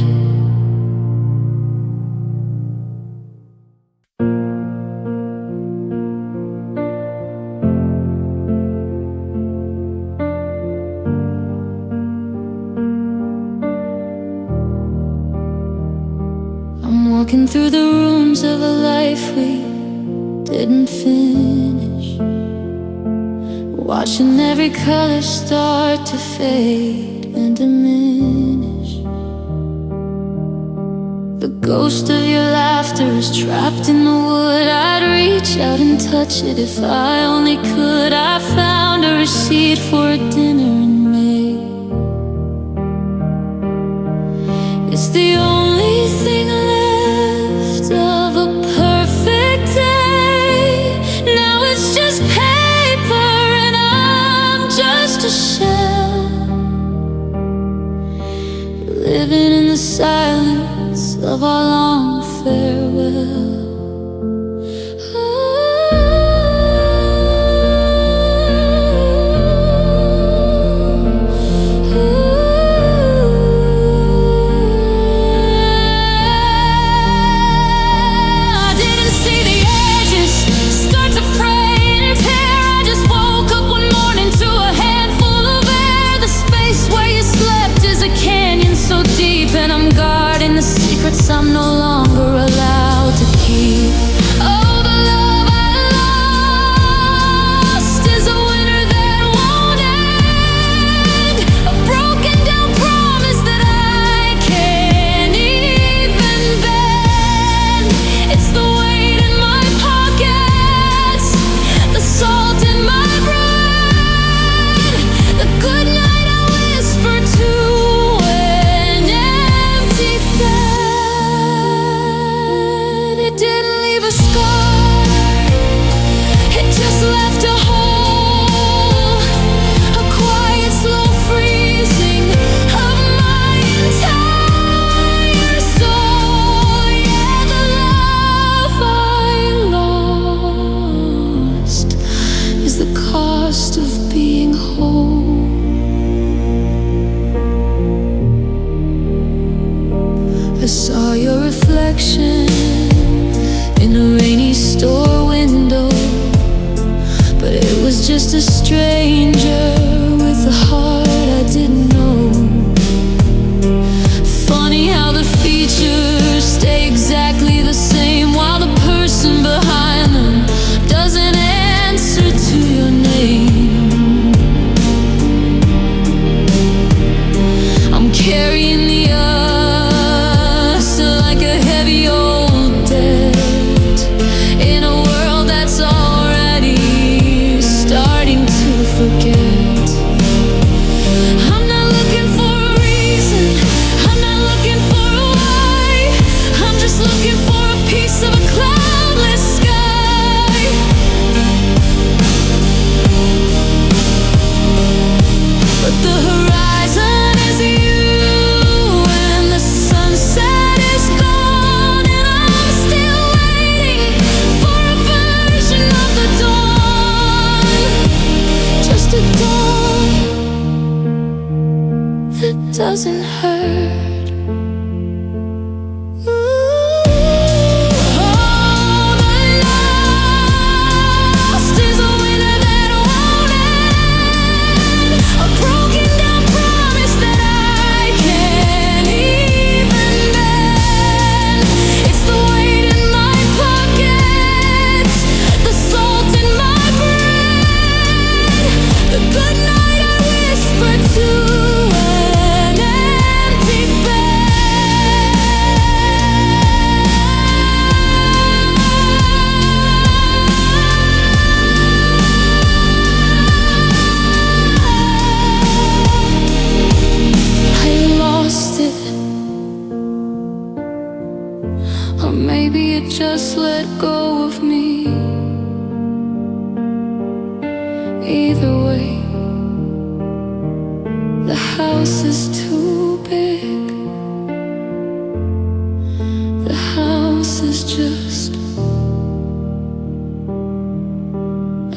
I'm walking through the rooms of a life we didn't finish, watching every color start to fade and diminish. The ghost of your laughter is trapped in the wood. I'd reach out and touch it if I only could. I found a receipt for a dinner in May. It's the only thing left of a perfect day. Now it's just paper and I'm just a shell, living in the silence of our long farewell. I'm no longer allowed to keep. Oh, the love I lost is a winter that won't end, a broken down promise that I can't even bend. It's reflection in a rainy store window, but it was just a stranger with a heart I didn't know. Funny how the features stay exactly the same while the person behind them doesn't answer to your name. I'm carrying the us like a heavy old debt in a world that's already starting to forget. I'm not looking for a reason, I'm not looking for a why, I'm just looking for a piece of a cloudless sky. But the horizon is you and the sunset is gone, and I'm still waiting for a version of the dawn, just a dawn that doesn't hurt. Or maybe it just let go of me. Either way, the house is too big. The house is just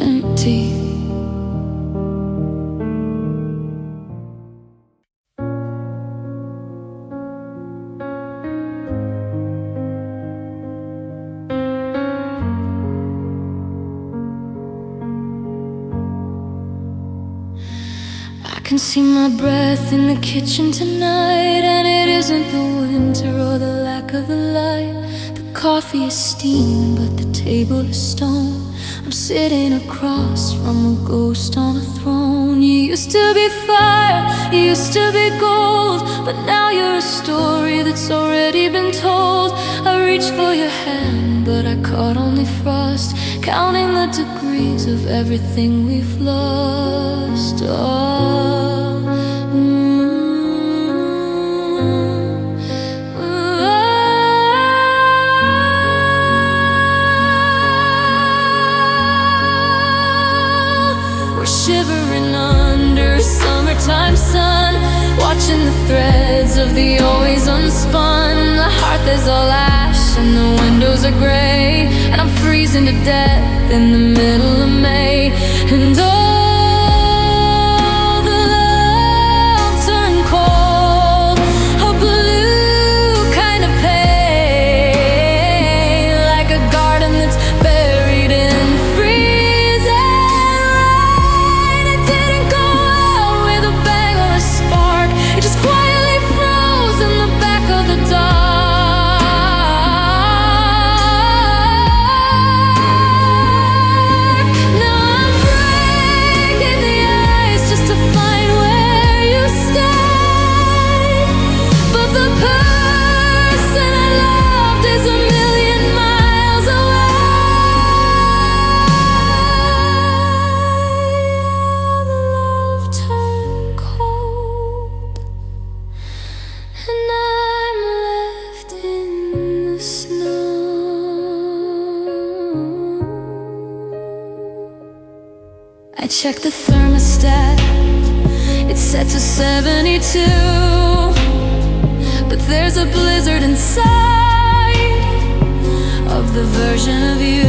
empty. I can see my breath in the kitchen tonight, and it isn't the winter or the lack of the light. The coffee is steaming, but the table is stone. I'm sitting across from a ghost on a throne. You used to be fire, you used to be gold, but now you're a story that's already been told. I reached for your hand, but I caught only frost, counting the degrees of everything we've lost. We're shivering under a summertime sun, watching the threads of the always unspun. The hearth is all ash and the windows are gray, and I'm freezing to death in the middle of May. And all the love turned cold, a blue kind of pale, like a garden that's buried in freezing rain. It didn't go out with a bang or a spark, it just quietly froze in the back of the dark. I check the thermostat, it's set to 72, but there's a blizzard inside of the version of you.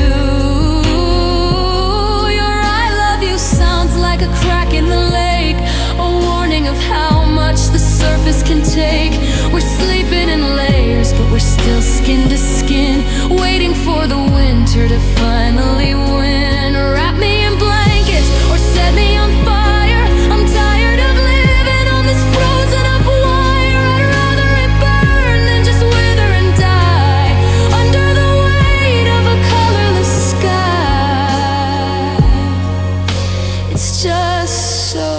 Your I love you sounds like a crack in the lake, a warning of how much the surface can take. We're sleeping in layers, but we're still still skin to skin, waiting for the winter to finally win. Wrap me in blankets or set me on fire. I'm tired of living on this frozen up wire. I'd rather it burn than just wither and die under the weight of a colorless sky. It's just so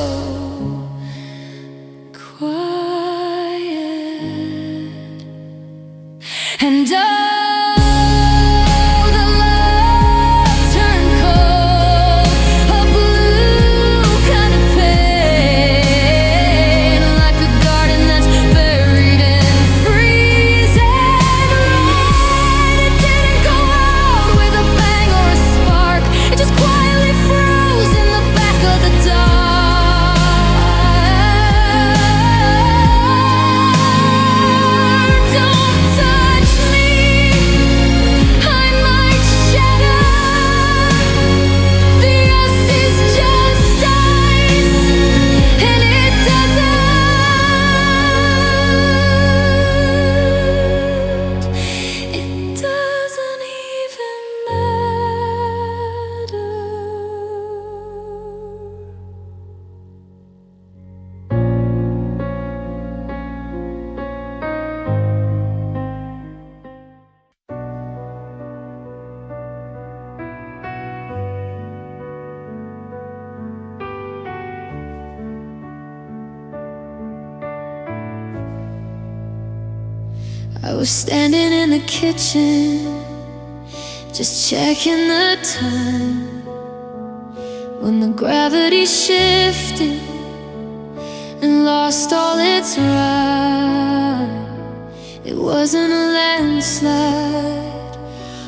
quiet. And oh, the love turned cold, a blue kind of pain, like a garden that's buried in freezing rain. It didn't go out with a bang or a spark, it just quietly froze in the back of the dark. Don't touch me, I might shatter. The ice is just ice, and it doesn't even matter. I was standing in the kitchen, just checking the time, when the gravity shifted and lost all its rhyme. It wasn't a landslide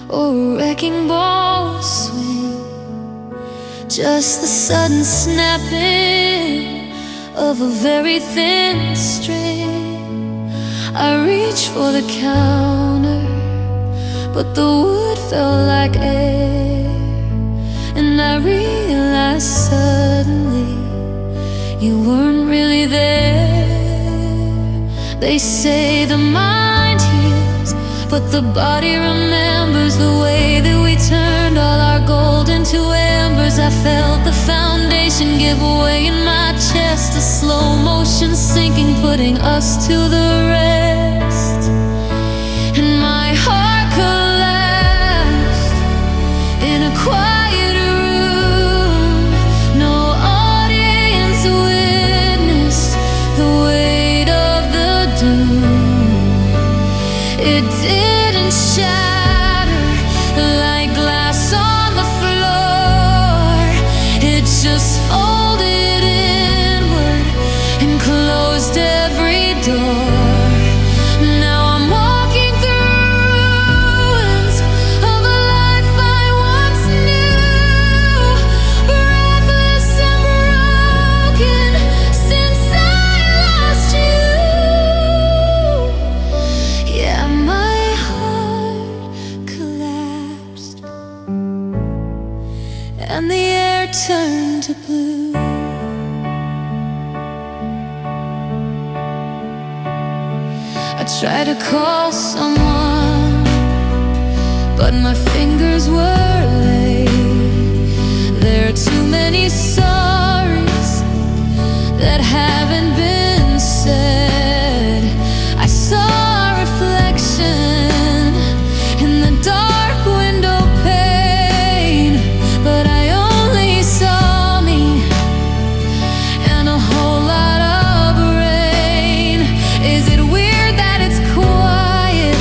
or a wrecking ball swing, just the sudden snapping of a very thin string. I reached for the counter, but the wood felt like air, and I realized suddenly you weren't really there. They say the mind heals, but the body remembers the way that we turned all our gold into embers. I felt the foundation give way in my chest, a slow motion sinking, putting us to the rest. And my heart collapsed in a quiet room. No audience witnessed the weight of the doom. It didn't shatter like glass on the floor. It just folded inward and closed every door. Now I'm walking through ruins of a life I once knew, breathless and broken since I lost you. Yeah, my heart collapsed and the air turned to blue. I tried to call someone, but my fingers were late. There are too many sorries that haven't been said. I saw a reflection in the dark window pane, but I only saw me and a whole lot of rain. Is it weird that it's quiet?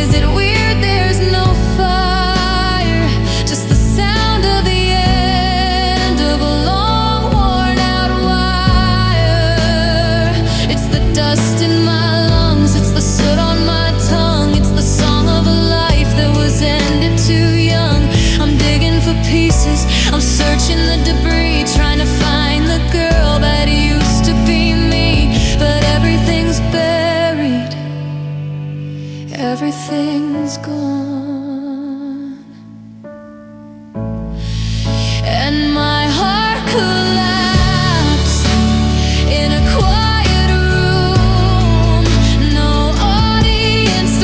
Is it weird there's no fire? Just the sound of the end of a long worn out wire. It's the dust in my lungs, it's the soot on my tongue, it's the song of a life that was ended too young. I'm digging for pieces, I'm searching the debris, trying to find the girl that used to be me. But everything's buried, everything's gone, and my heart collapsed in a quiet room. No audience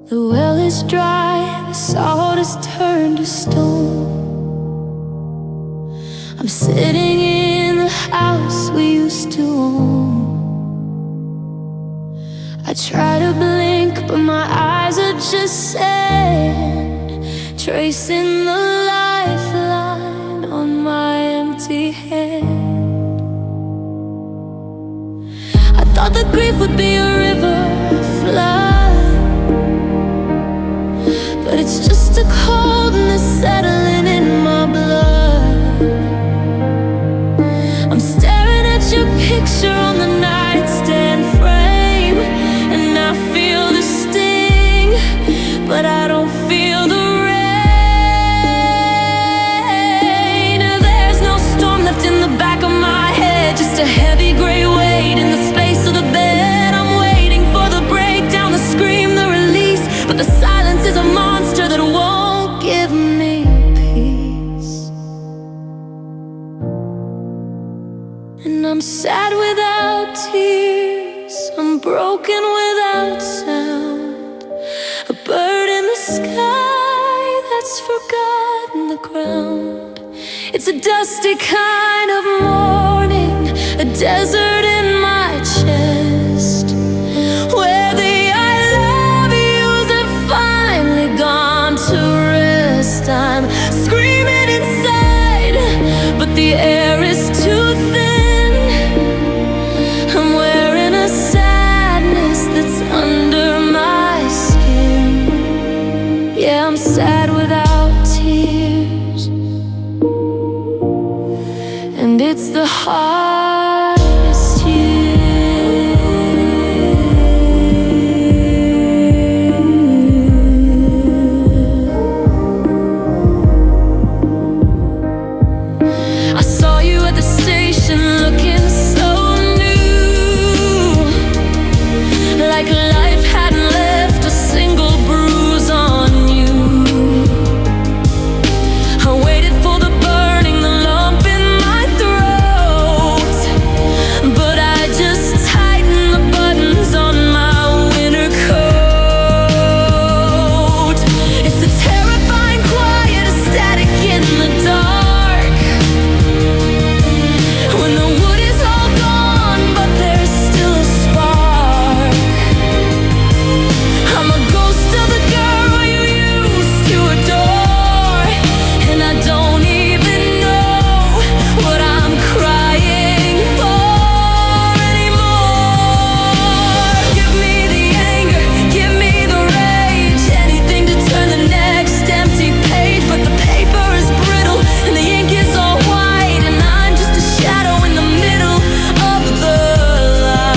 The well is dry, the salt has turned to stone. I'm sitting in the house we used to own. I try to blink, but my eyes are just sand, tracing the lifeline on my empty hand. I thought that grief would be a river flood, but it's just a coldness settling in my blood. I'm staring at your picture on the nightstand frame, and I feel the sting, but I don't feel the rain. There's no storm left in the back of my head, just a heavy gray weight in the space of the bed. I'm waiting for the breakdown, the scream, the release, but the silence is a monster that won't give me peace. And I'm sad without tears, I'm broken without sound, a bird in the sky that's forgotten the ground. It's a dusty kind of morning, a desert in my chest, where the I love yous have finally gone to rest. I'm screaming inside, but the air is too thin. I'm wearing a sadness that's under my skin. Yeah, I'm sad without tears, and it's the hardest year. I saw you at the station looking so new, like life hadn't left a single bruise on you. I waited for the burning, the lump in my throat, but I just tightened the buttons on my winter coat. It's a terrifying quiet, a static in the dark, when the wood is all gone, but there's still a spark. I'm a ghost of the girl you used to adore, and I don't even know what I'm crying for anymore. Give me the anger, give me the rage, anything to turn the next empty page. But the paper is brittle and the ink is all white, and I'm just a shadow in the middle of the light.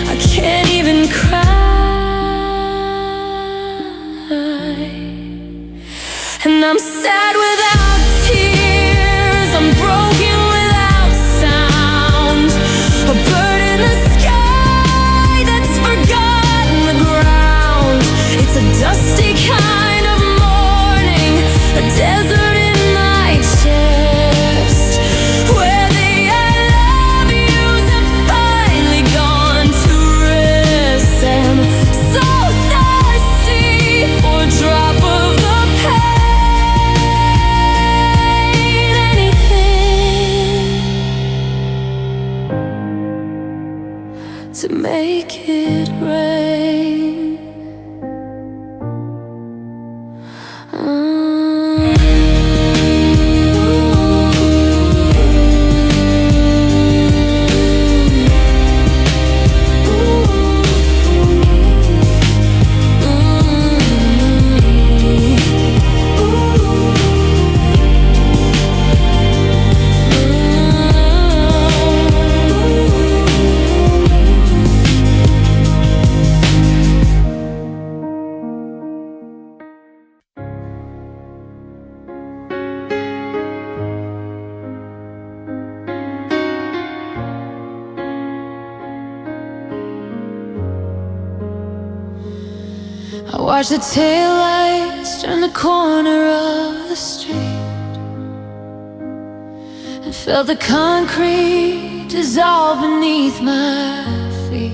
I can't even cry, and I'm sad without tears, I'm broken without sound, a bird in the sky that's forgotten the ground. It's a dusty kind of morning, a desert in my chest, where the I love yous have finally gone to rest. I'm so thirsty for a drop of the pain, anything to make it rain. I watched the taillights turn the corner of the street and felt the concrete dissolve beneath my feet.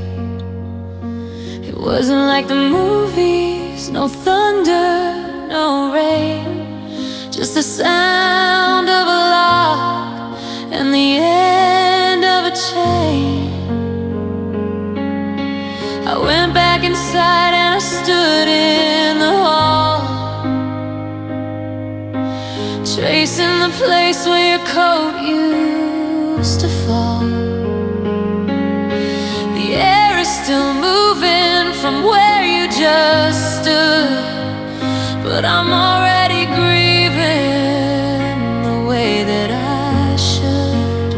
wasn't like the movies, no thunder, no rain, just the sound of a lock and the end of a chain. I went back inside and I stood in the hall, tracing the place where your coat used to fall. The air is still moving from where you just stood, but I'm already grieving the way that I should.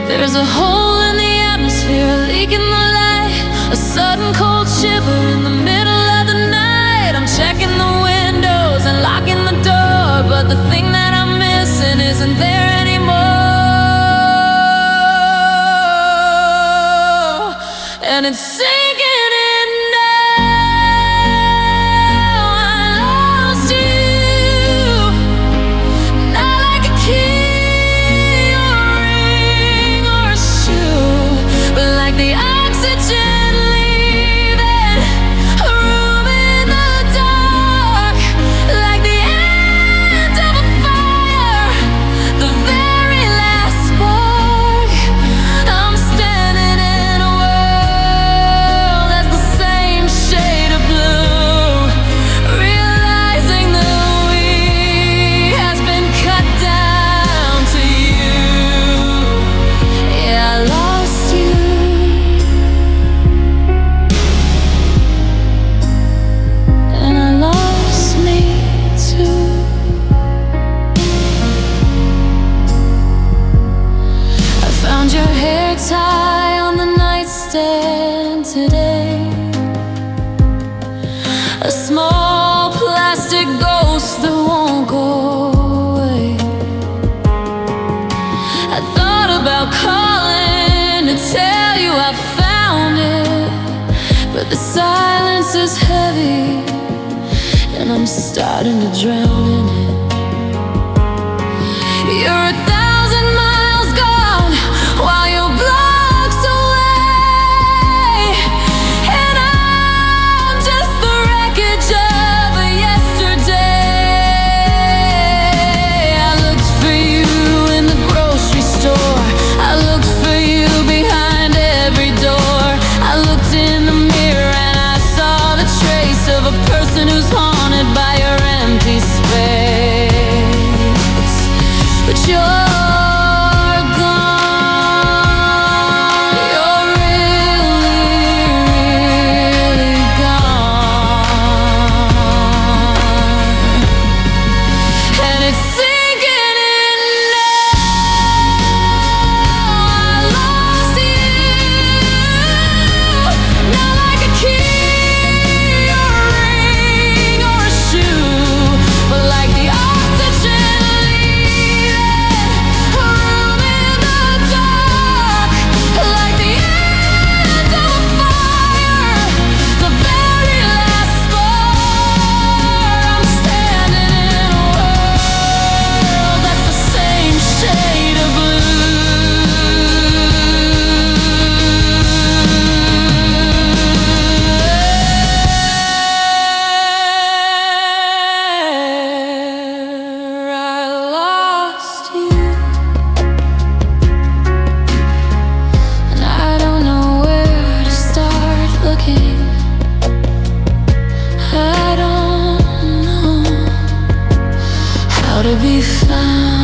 There's a hole in the atmosphere, a leak in the light, a sudden cold shiver in the middle of the night. I'm checking the windows and locking the door, but the thing that I'm missing isn't there anymore. And it's sinking in now. I lost you, not like a key or a ring or a shoe, but like the oxygen leaving a room in the dark, like the end of a fire, the very last spark. I'm standing in a world that's the same shade of blue, realizing the weed has been cut down to you. Yeah, I lost you, and I lost me too. I found your hair tie on the nightstand today, a small plastic ghost that won't go away. I thought about calling to tell you I found it, but the silence is heavy and I'm starting to drown in it. You're 1,000 miles gone while you're blocks away, and I'm just the wreckage of a yesterday. I looked for you in the grocery store, I looked for you behind every door. I looked in the mirror and I saw the trace of a person who's haunted by your empty space. But you're gone, you're really, really gone, and it's sinking in now. I lost you, not like a key or a ring or a shoe, but like the oxygen leaving a room in the dark, like the end of a fire, the very last spark. I'm standing in a world that's the same shade of blue. I lost you, and I don't know where to start looking. I don't know how to be found.